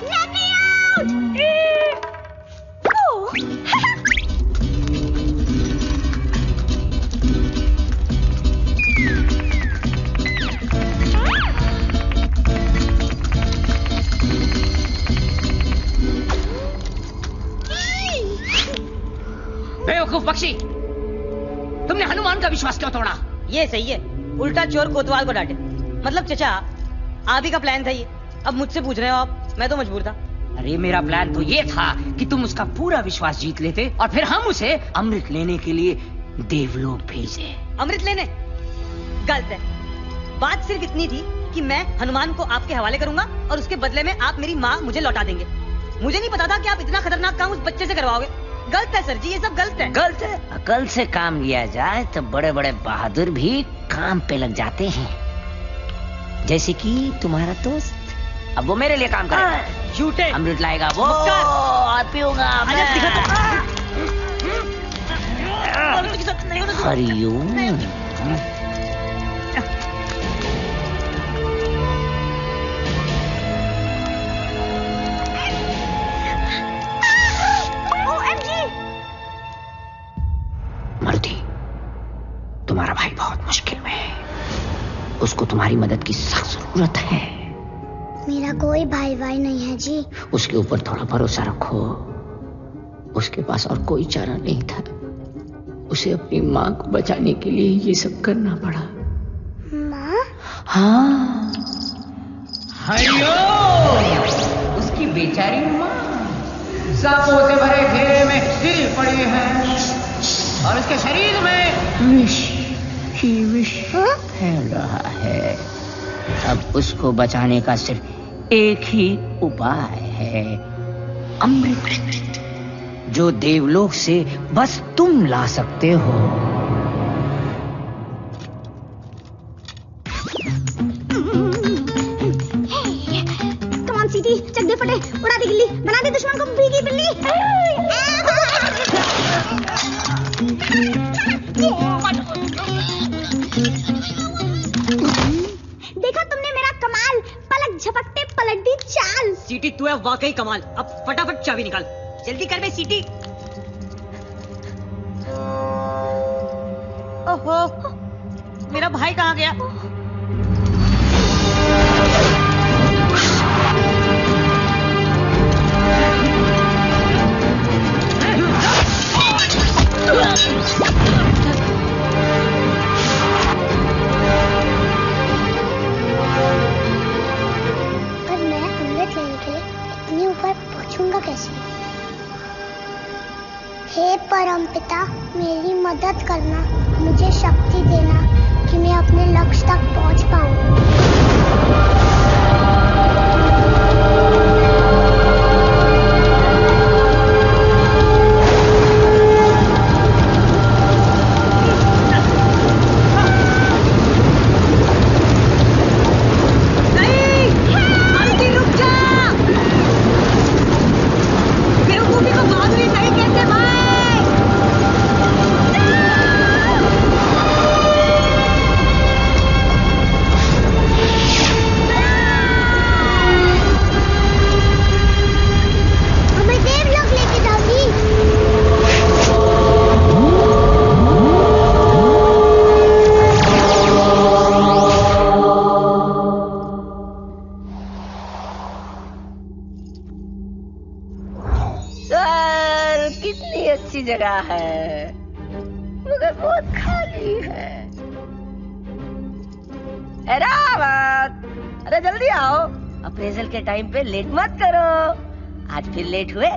Let me out! बेवकूफ पक्षी, तुमने हनुमान का विश्वास क्यों तोड़ा? ये सही है, उल्टा चोर कोतवाल को डांटे। मतलब चचा, आप ही का प्लान था ये, अब मुझसे पूछ रहे हो आप? मैं तो मजबूर था। अरे मेरा प्लान तो ये था कि तुम उसका पूरा विश्वास जीत लेते और फिर हम उसे अमृत लेने के लिए देवलोक भेजे। अमृत लेने? गलत है। बात सिर्फ इतनी थी कि मैं हनुमान को आपके हवाले करूंगा और उसके बदले में आप मेरी माँ मुझे लौटा देंगे। मुझे नहीं पता था कि आप इतना खतरनाक काम उस बच्चे से करवाओगे। गलत है सर जी, ये सब गलत है। गलत है? अकल से काम लिया जाए तो बड़े बड़े बहादुर भी काम पे लग जाते हैं, जैसे कि तुम्हारा दोस्त। अब वो मेरे लिए काम करेगा, झूठे अमृत लाएगा वो और पीऊंगा मैं। हरिओम। मारुति, तुम्हारा भाई बहुत मुश्किल में है, उसको तुम्हारी मदद की सख्त जरूरत है। मेरा कोई भाई नहीं है जी। उसके ऊपर थोड़ा भरोसा रखो, उसके पास और कोई चारा नहीं था, उसे अपनी माँ को बचाने के लिए ये सब करना पड़ा। माँ? हाँ, हरिओम। उसकी बेचारी माँ सांपों से भरे घेरे में गिरी पड़ी है और उसके शरीर में विष ही विष फैल रहा है। अब उसको बचाने का सिर्फ एक ही उपाय है, अमृत, जो देवलोक से बस तुम ला सकते हो। कम ऑन सीटी, चक दे फटे, उड़ा दे गिल्ली, बना दे दुश्मन को भीगी बिल्ली। देखा तुमने मेरा कमाल, पलक झपकते पलट दी चाल। सीटी तू है वाकई कमाल। अब फटाफट चाबी निकाल, जल्दी कर बे सीटी। ओहो, मेरा भाई कहाँ गया? कैसे? हे परमपिता, मेरी मदद करना, मुझे शक्ति देना कि मैं अपने लक्ष्य तक पहुंच पाऊं। जगह है मगर बहुत खाली है। रावत, अरे जल्दी आओ, अप्रेजल के टाइम पे लेट मत करो। आज फिर लेट हुए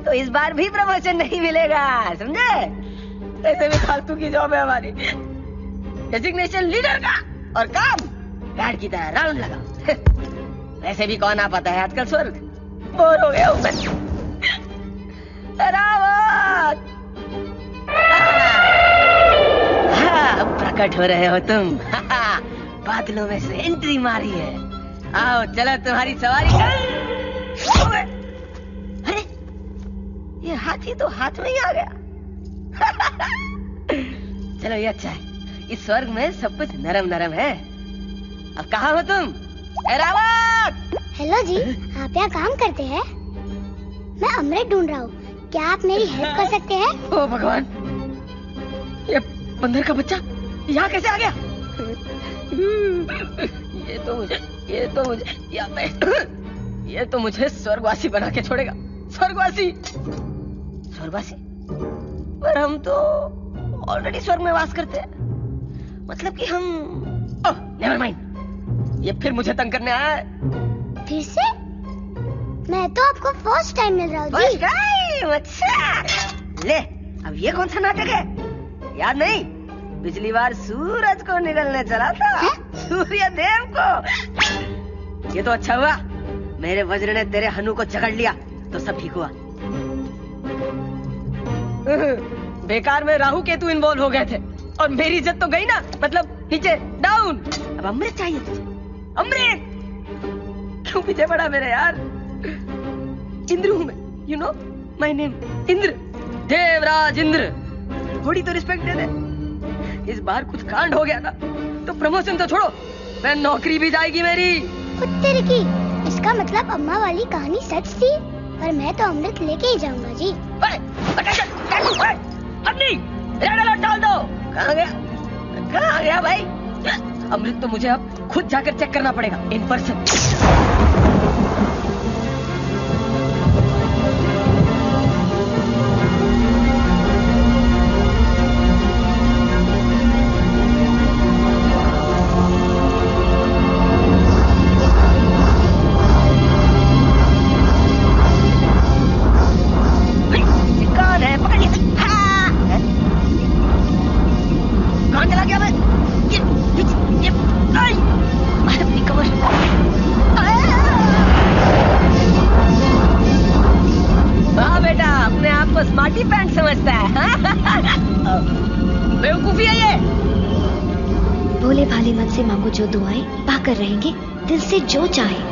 तो इस बार भी प्रमोशन नहीं मिलेगा, समझे? ऐसे भी फालतू की जॉब है हमारी। डेजिग्नेशन लीडर का और काम गार्ड की तरह राउंड लगाओ। वैसे भी कौन आ पाता है आजकल स्वर्ग, बोर हो गया हूं मैं। रावत! हाँ, प्रकट हो रहे हो तुम। बादलों में से एंट्री मारी है। आओ चलो तुम्हारी सवारी कर। अरे ये हाथी तो हाथ में ही आ गया। चलो ये अच्छा है, इस स्वर्ग में सब कुछ नरम नरम है। अब कहाँ हो तुम? रावत! हेलो जी, आप यहाँ काम करते हैं? मैं अमृत ढूंढ रहा हूँ, क्या आप मेरी हेल्प कर सकते हैं? ओ भगवान, ये बंदर का बच्चा यहाँ कैसे आ गया? ये तो मुझे स्वर्गवासी बना के छोड़ेगा। स्वर्गवासी पर हम तो ऑलरेडी स्वर्ग में वास करते हैं। मतलब कि हम नेवर माइंड, ये फिर मुझे तंग करने आया है। फिर से? मैं तो आपको फर्स्ट टाइम मिल रहा हूँ जी। अच्छा ले, अब ये कौन सा नाटक है? याद नहीं, पिछली बार सूरज को निगलने चला था, सूर्य देव को। ये तो अच्छा हुआ मेरे वज्र ने तेरे हनु को जकड़ लिया, तो सब ठीक हुआ। बेकार में राहु केतु इन्वॉल्व हो गए थे और मेरी इज्जत तो गई ना, मतलब नीचे डाउन। अब अमृत चाहिए तुझे। अमृत क्यों पीछे पड़ा मेरे यार? इंद्र हूं मैं, you know my name Indra, Devraj Indra. थोड़ी तो रिस्पेक्ट दे दे। इस बार कुछ कांड हो गया ना तो प्रमोशन तो छोड़ो, मैं नौकरी भी जाएगी मेरी। कुत्ते की, इसका मतलब अम्मा वाली कहानी सच थी, पर मैं तो अमृत लेके ही जाऊंगा जी। अब नहीं, डाल दो। कहाँ गया भाई? अमृत तो मुझे अब खुद जाकर चेक करना पड़ेगा इन पर्सन। स्मार्टी पैंट समझता है। बेवकूफी है ये। भोले भाले मन से मांगो जो दुआएं, पाकर रहेंगे दिल से जो चाहे।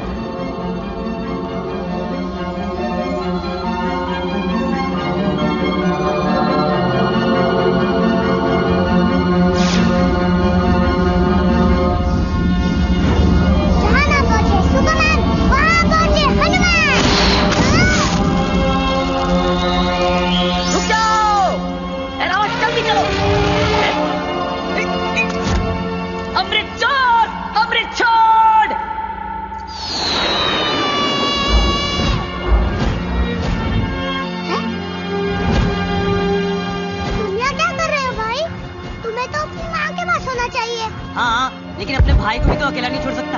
लेकिन अपने भाई को भी तो अकेला नहीं छोड़ सकता।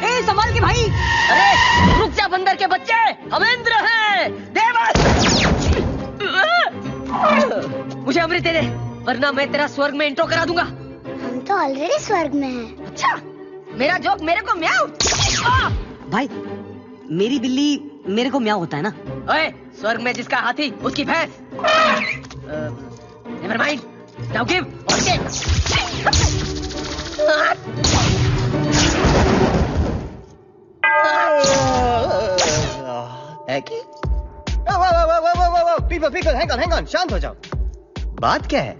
ए, संभाल के भाई। अरे रुक जा बंदर के बच्चे, हम इंद्र हैं, देवस। मुझे अमृत दे दे, वरना मैं तेरा स्वर्ग में इंट्रो करा दूंगा। हम तो ऑलरेडी स्वर्ग में हैं। अच्छा, मेरा जोक मेरे को म्याऊ। भाई मेरी बिल्ली मेरे को म्याऊ होता है ना। ओए, स्वर्ग में जिसका हाथी उसकी भैंस। नेवर माइंड, नाउ गिव और टेक। पीपल हैंग ऑन, शांत हो जाओ। बात क्या है?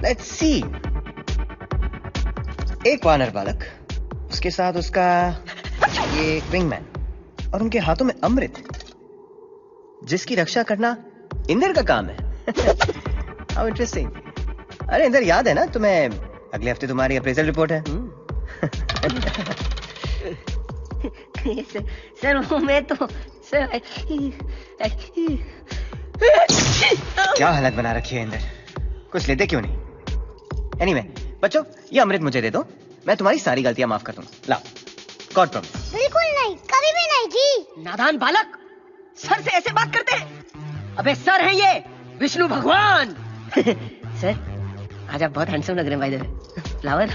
Let's see. एक वानर बालक, उसके साथ उसका ये विंगमैन, और उनके हाथों में अमृत, जिसकी रक्षा करना इंद्र का काम है। How interesting. अरे इंद्र, याद है ना तुम्हें, अगले हफ्ते तुम्हारी अप्रेजल रिपोर्ट है। सर वो मैं तो सर क्या हालत बना रखी है इंद्र, कुछ लेते क्यों नहीं? एनीवे, बच्चों ये अमृत मुझे दे दो, मैं तुम्हारी सारी गलतियां माफ कर दूंगा। लाओ, एस्कॉर्ट फ्रॉम। बिल्कुल नहीं, कभी भी नहीं जी। नादान बालक, सर से ऐसे बात करते हैं? अबे सर है ये विष्णु भगवान। सर आज आप बहुत हैंडसम लग रहे हैं भाई। The flower,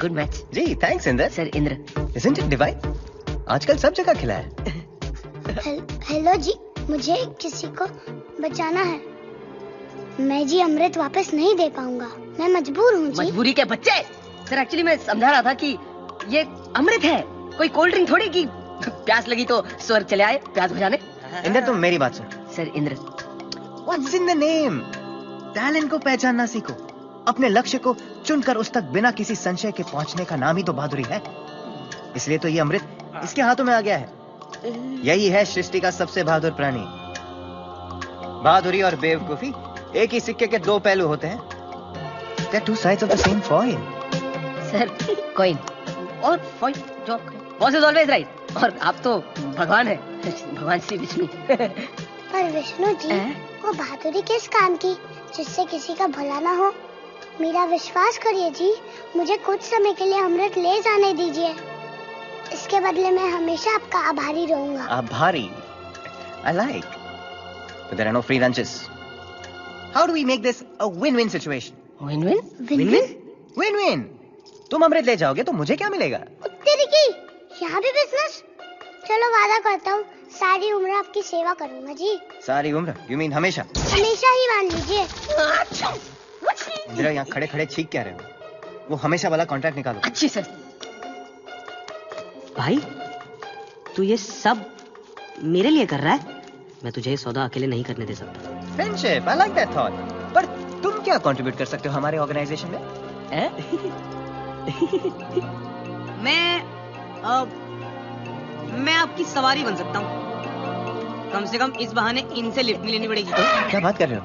good match. जी thanks Indra. Sir Indra. Isn't it divine? आजकल सब जगह खिला है। हेलो जी, मुझे किसी को बचाना है। मैं जी अमृत वापस नहीं दे पाऊंगा, मैं मजबूर हूँ जी। मजबूरी के बच्चे। सर एक्चुअली मैं समझा रहा था कि ये अमृत है, कोई कोल्ड ड्रिंक थोड़ी कि प्यास लगी तो स्वर्ग चले आए प्यास बुझाने। इंद्र तुम मेरी बात सुन। Sir Indra. What's in the name? Talent को पहचानना सीखो। अपने लक्ष्य को चुनकर उस तक बिना किसी संशय के पहुंचने का नाम ही तो बहादुरी है। इसलिए तो ये अमृत इसके हाथों में आ गया है। यही है सृष्टि का सबसे बहादुर प्राणी। बहादुरी और बेवकूफी एक ही सिक्के के दो पहलू होते हैं। They're two sides of the same coin. Sir coin और फॉइन जो बॉस इज ऑलवेज राइट। और आप तो भगवान है, भगवान श्री विष्णु। पर विष्णु जी वो बहादुरी किस काम की जिससे किसी का भला ना हो? मेरा विश्वास करिए जी, मुझे कुछ समय के लिए अमृत ले जाने दीजिए। इसके बदले मैं हमेशा आपका आभारी रहूंगा। आभारी? I like. But there are no free lunches. How do we make this a win-win situation? Win-win? Win-win? Win-win. तुम अमृत ले जाओगे तो मुझे क्या मिलेगा? तेरी की यहाँ भी बिजनेस? चलो वादा करता हूँ सारी उम्र आपकी सेवा करूंगा जी। सारी उम्र? You mean हमेशा? हमेशा ही मान लीजिए। इंदिरा यहाँ खड़े खड़े छींक क्या रहे हो? वो हमेशा वाला कॉन्ट्रैक्ट निकालो। अच्छी सर। भाई तू ये सब मेरे लिए कर रहा है? मैं तुझे ये सौदा अकेले नहीं करने दे सकता। Friendship, I like that thought. पर तुम क्या कंट्रीब्यूट कर सकते हो हमारे ऑर्गेनाइजेशन में? मैं आपकी सवारी बन सकता हूँ। कम से कम इस बहाने इनसे लिफ्ट नहीं लेनी पड़ेगी। क्या बात कर रहे हो?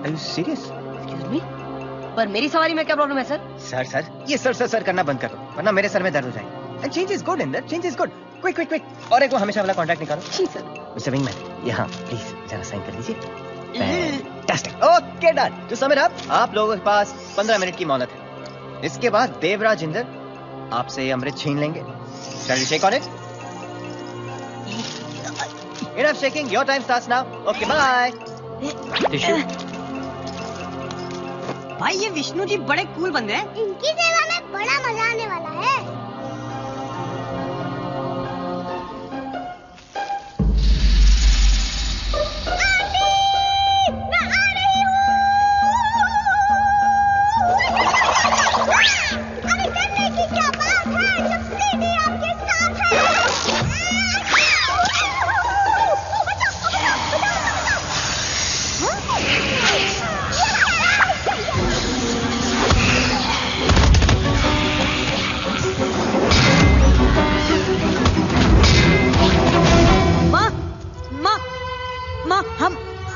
Are you serious? Excuse me? पर मेरी सवारी में क्या प्रॉब्लम है सर? सर ये सर करना बंद करो वरना मेरे सर में दर्द हो जाएगा। And change is good, Inder. Change is good. Quick. और एक वो हमेशा वाला कॉन्ट्रैक्ट निकालो। जी सर। मिस्टर विंगमैन, यहाँ प्लीज जरा साइन कर लीजिए। Fantastic. Okay, done. To sum it up, आप लोगों के पास 15 मिनट की मोहलत है। इसके बाद देवराज इंद्र आपसे ये अमृत छीन लेंगे। Shall we shake on it? Enough shaking. Your time starts now. Okay, bye. भाई ये विष्णु जी बड़े कूल बंदे हैं। इनकी सेवा में बड़ा मजा आने वाला है।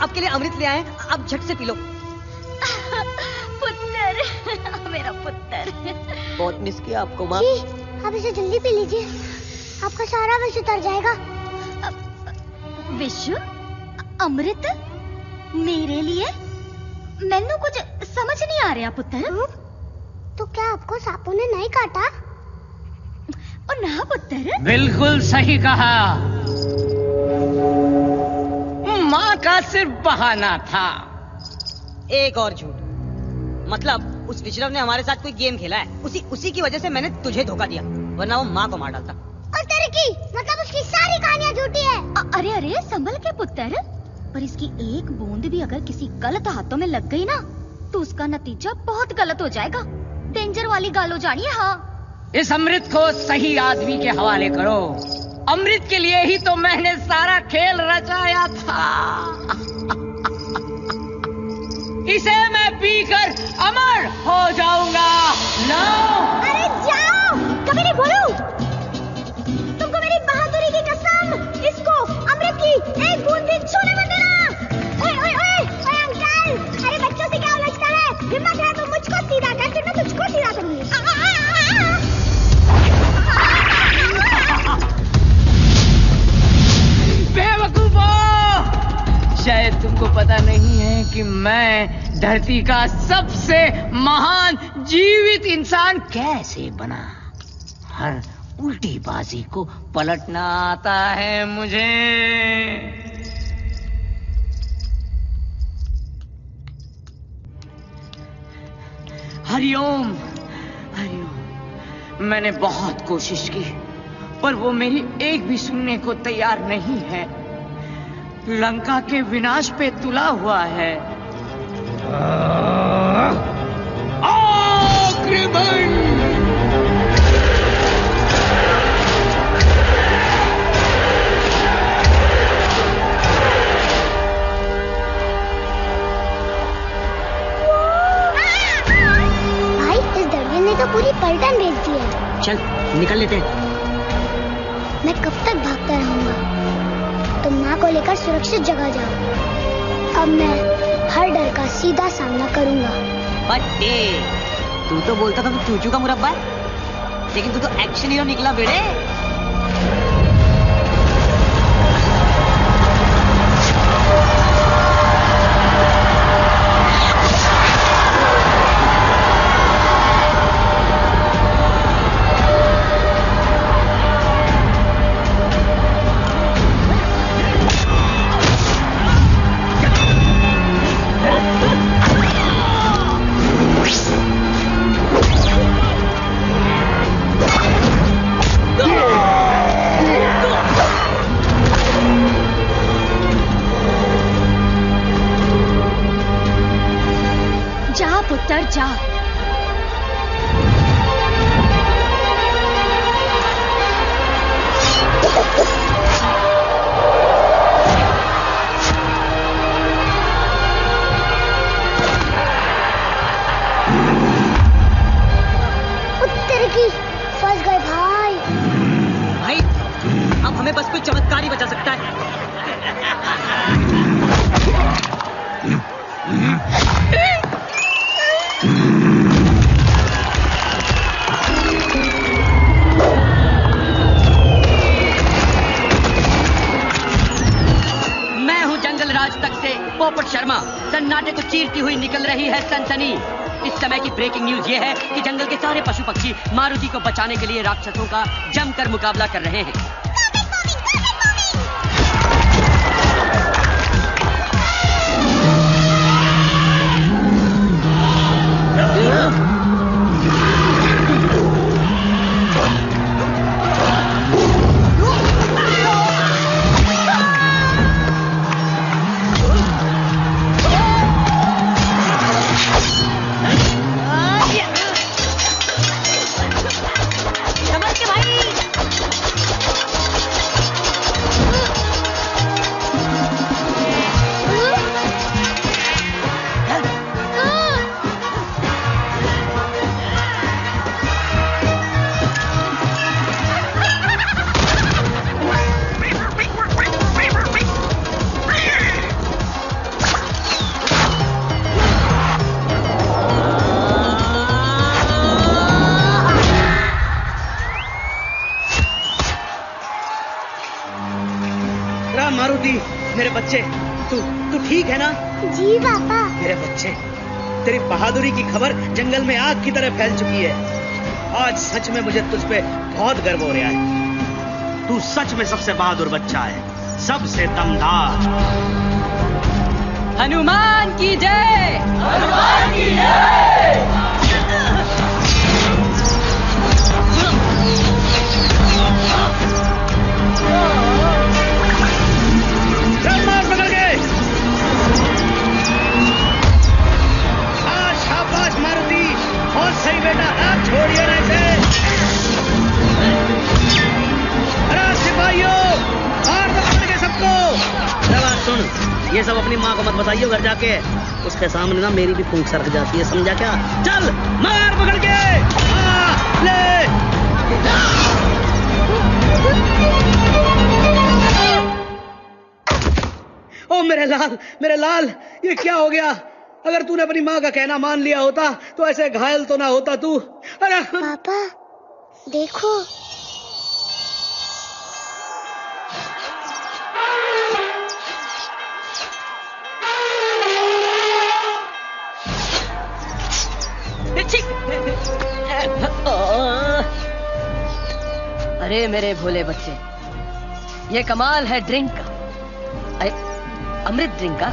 आपके लिए अमृत ले आए, आप झट से पी लो। पुत्र, मेरा पुत्र। बहुत मिस किया आपको माँ। जी, आप इसे जल्दी पी लीजिए, आपका सारा विष उतर जाएगा। विष? अमृत? मेरे लिए? मैंने कुछ समझ नहीं आ रहा पुत्र। तो क्या आपको सांपों ने नहीं काटा? और ना पुत्र? बिल्कुल सही कहा। माँ का सिर्फ बहाना था। एक और झूठ, मतलब उस विश्रव ने हमारे साथ कोई गेम खेला है, उसी की वजह से मैंने तुझे धोखा दिया, वरना वो माँ को मार डालता। और तेरे की मतलब उसकी सारी कहानियाँ झूठी है। अरे संभल के पुत्र, पर इसकी एक बूंद भी अगर किसी गलत हाथों में लग गई ना तो उसका नतीजा बहुत गलत हो जाएगा। डेंजर वाली गालो जानिए। हाँ, इस अमृत को सही आदमी के हवाले करो। अमृत के लिए ही तो मैंने सारा खेल रचाया था। इसे मैं पीकर अमर हो जाऊंगा। अरे जाओ, कभी नहीं बोलो। तुमको मेरी बहादुरी की कसम, इसको अमृत की एक बूंद भी छूने मत देना। ओए अंकल, अरे बच्चों से क्या उलझता है? हिम्मत है तो मुझको सीधा कर, फिर मैं तुझको सीधा करूंगी। बेवकूफो! शायद तुमको पता नहीं है कि मैं धरती का सबसे महान जीवित इंसान कैसे बना। हर उल्टी बाजी को पलटना आता है मुझे। हरिओम, हरिओम। मैंने बहुत कोशिश की, पर वो मेरी एक भी सुनने को तैयार नहीं है। लंका के विनाश पे तुला हुआ है। आक्रमण! तो पूरी पलटन भेज दी है। चल निकल लेते हैं। मैं कब तक भागता रहूंगा? तुम माँ को लेकर सुरक्षित जगह जाओ। अब मैं हर डर का सीधा सामना करूंगा। बट्टे, तू तो बोलता था तू चूचू का मुरब्बा है, लेकिन तू तो एक्शन हीरो निकला बेटे। पुत्र जा। उत्तर की फंस गए भाई। भाई अब हमें बस कोई चमत्कार ही बचा सकता है। पोपट शर्मा। सन्नाटे को चीरती हुई निकल रही है सनसनी। इस समय की ब्रेकिंग न्यूज ये है कि जंगल के सारे पशु पक्षी मारुति को बचाने के लिए राक्षसों का जमकर मुकाबला कर रहे हैं। मेरे बच्चे, तू ठीक है ना? जी पापा। मेरे बच्चे, तेरी बहादुरी की खबर जंगल में आग की तरह फैल चुकी है। आज सच में मुझे तुझ पे बहुत गर्व हो रहा है। तू सच में सबसे बहादुर बच्चा है, सबसे दमदार। हनुमान की जय! हनुमान की जय! शाबाश मारुति, बहुत सही बेटा, आप छोड़िए ना इसे। अरे सिपाहियों, मार दो पकड़ के सबको। बात सुन, ये सब अपनी माँ को मत बताइए घर जाके, उसके सामने ना मेरी भी फूंक सरक जाती है, समझा क्या? चल मार पकड़ के। ले ओ मेरे लाल, ये क्या हो गया? अगर तूने अपनी माँ का कहना मान लिया होता तो ऐसे घायल तो ना होता तू। अरे पापा देखो, अरे मेरे भोले बच्चे, ये कमाल है ड्रिंक का, अमृत ड्रिंक का।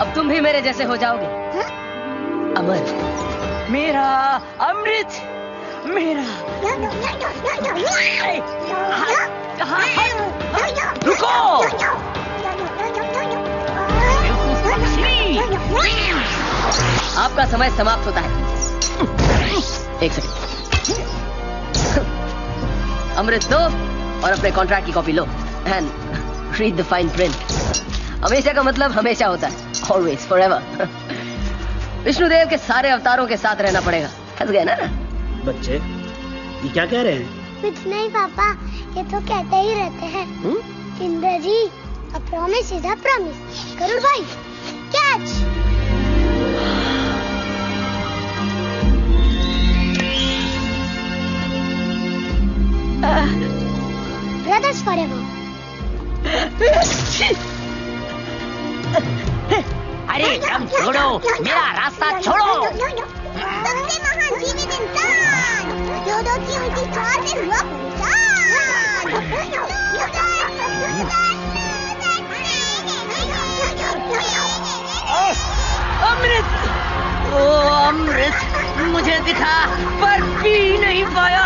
अब तुम भी मेरे जैसे हो जाओगे। अमर, मेरा अमृत, मेरा। रुको, आपका समय समाप्त होता है। एक सेकंड, अमृत दो और अपने कॉन्ट्रैक्ट की copy low and read the fine print. हमेशा का मतलब हमेशा होता है, ऑलवेज, फॉरएवर। विष्णुदेव के सारे अवतारों के साथ रहना पड़ेगा। हंस गए ना? बच्चे ये क्या कह रहे हैं? कुछ नहीं पापा, ये तो कहते ही रहते हैं। Indra ji, a promise is a promise. Garud भाई, कैच। Brothers forever. अरे तुम छोड़ो, मेरा रास्ता छोड़ो। सबसे महान जीवित इंसान, योदों की उल्टी कार में हुआ अमृत, ओ अमृत मुझे दिखा पर पी नहीं पाया।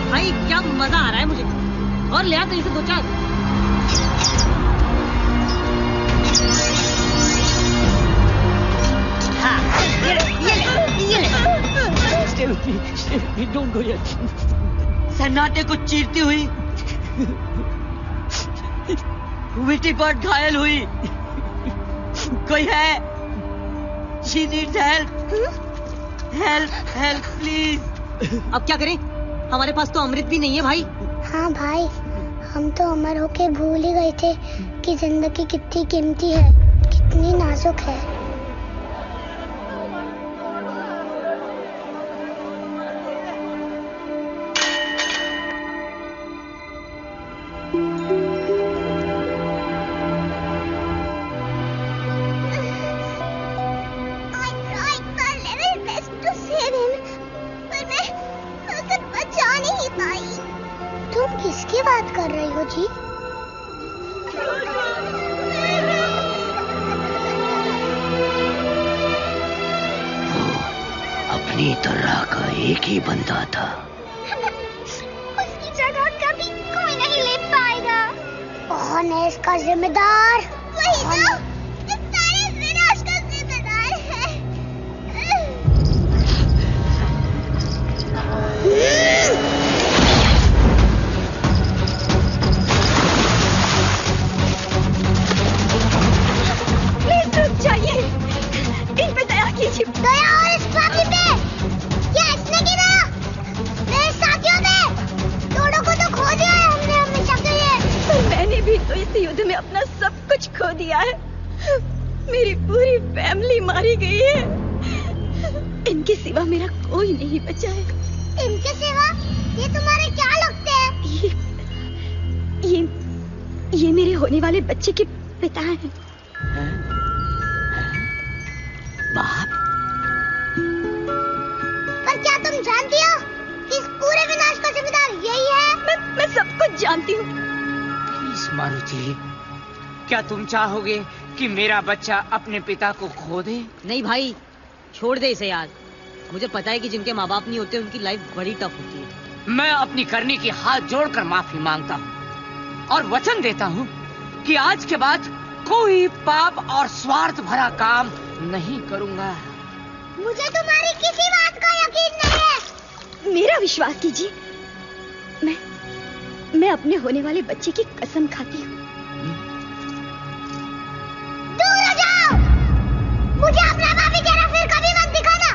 भाई क्या मजा आ रहा है मुझे, और ले आ कहीं से दो चार। सन्नाटे को चीरती हुई विटी बर्ड घायल हुई। कोई है? She needs help. Help please. अब क्या करें? हमारे पास तो अमृत भी नहीं है भाई। हाँ भाई, हम तो अमर होके भूल ही गए थे कि जिंदगी कितनी कीमती है, कितनी नाजुक है। किसकी बात कर रही हो जी? अपनी तरह का एक ही बंदा था। उसकी जगह कभी कोई नहीं ले पाएगा। कौन है इसका जिम्मेदार? वही तो, इस सारे विनाश का जिम्मेदार है। दया और इस पापी पे, क्या इसने गिरा? मेरे साथियों पे, दोनों को तो खो दिया है हमने हमेशा के लिए। मैंने भी तो इस युद्ध में अपना सब कुछ खो दिया है। मेरी पूरी फैमिली मारी गई है। इनके सिवा मेरा कोई नहीं बचा है। इनके सिवा? ये तुम्हारे क्या लगते हैं? ये मेरे होने वाले बच्चे के पिता हैं। बाप? पर क्या तुम जानती हो कि इस पूरे विनाश का जिम्मेदार यही है? मैं सब कुछ जानती हूँ। प्लीज मारुति, क्या तुम चाहोगे कि मेरा बच्चा अपने पिता को खो दे? नहीं भाई, छोड़ दे इसे यार। मुझे पता है कि जिनके माँ बाप नहीं होते उनकी लाइफ बड़ी टफ होती है। मैं अपनी करनी की हाथ जोड़कर माफी मांगता हूँ और वचन देता हूँ कि आज के बाद कोई पाप और स्वार्थ भरा काम नहीं करूंगा। मुझे तुम्हारी किसी बात का यकीन नहीं है। मेरा विश्वास कीजिए, मैं अपने होने वाले बच्चे की कसम खाती हूँ। दूर हो जाओ, मुझे अपना पापी चेहरा फिर कभी मत दिखाना।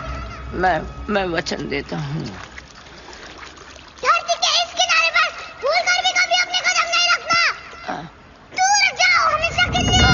मैं वचन देता हूँ। धरती के इस किनारे पर भूल कर भी कभी अपने कदम नहीं रखना। दूर जाओ हमेशा के लिए।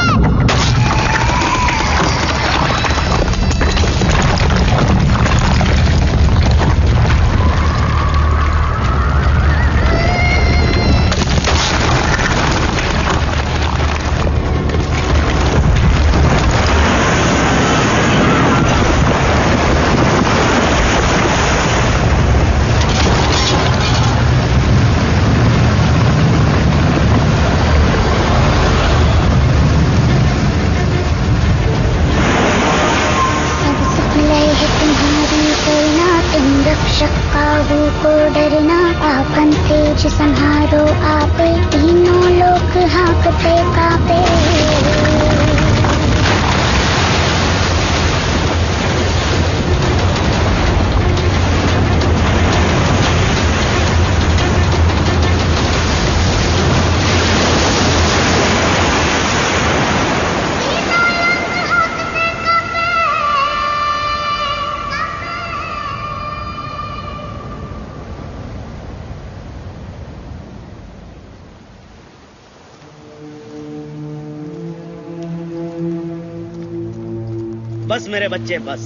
बस मेरे बच्चे बस,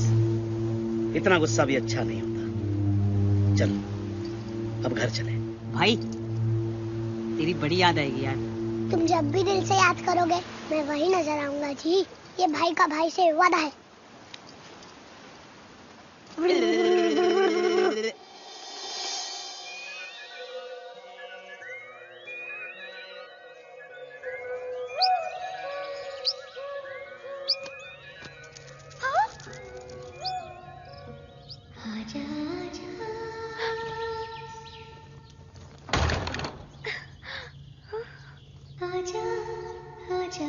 इतना गुस्सा भी अच्छा नहीं होता। चल अब घर चले। भाई तेरी बड़ी याद आएगी यार। तुम जब भी दिल से याद करोगे मैं वही नजर आऊंगा जी। ये भाई का भाई से वादा है। आजा आजा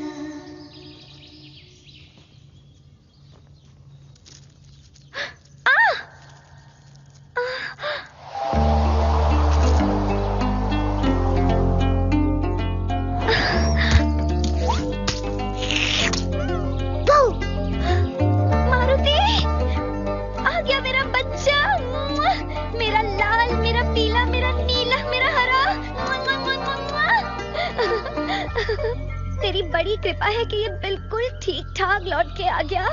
मारुति, आ गया मेरा बच्चा, मेरा लाल, मेरा पीला, मेरा नीला, मेरा हरा। तेरी बड़ी कृपा है कि ये बिल्कुल ठीक ठाक लौट के आ गया।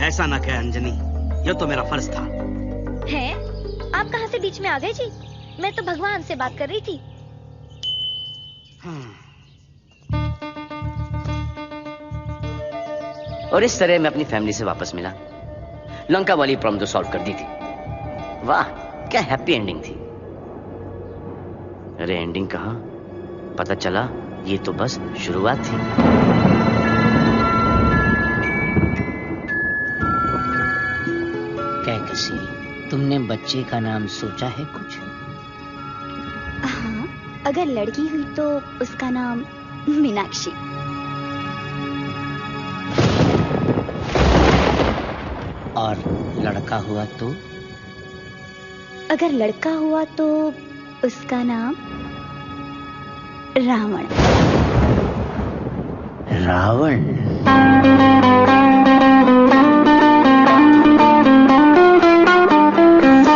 ऐसा ना कह अंजनी, ये तो मेरा फर्ज था। है? आप कहाँ से बीच में आ गए जी? मैं तो भगवान से बात कर रही थी। और इस तरह मैं अपनी फैमिली से वापस मिला। लंका वाली प्रॉब्लम तो सॉल्व कर दी थी। वाह क्या हैप्पी एंडिंग थी। अरे एंडिंग कहाँ, पता चला ये तो बस शुरुआत थी। कैकसी, तुमने बच्चे का नाम सोचा है कुछ? हाँ, अगर लड़की हुई तो उसका नाम मीनाक्षी। और लड़का हुआ तो? अगर लड़का हुआ तो उसका नाम रावण। रावण?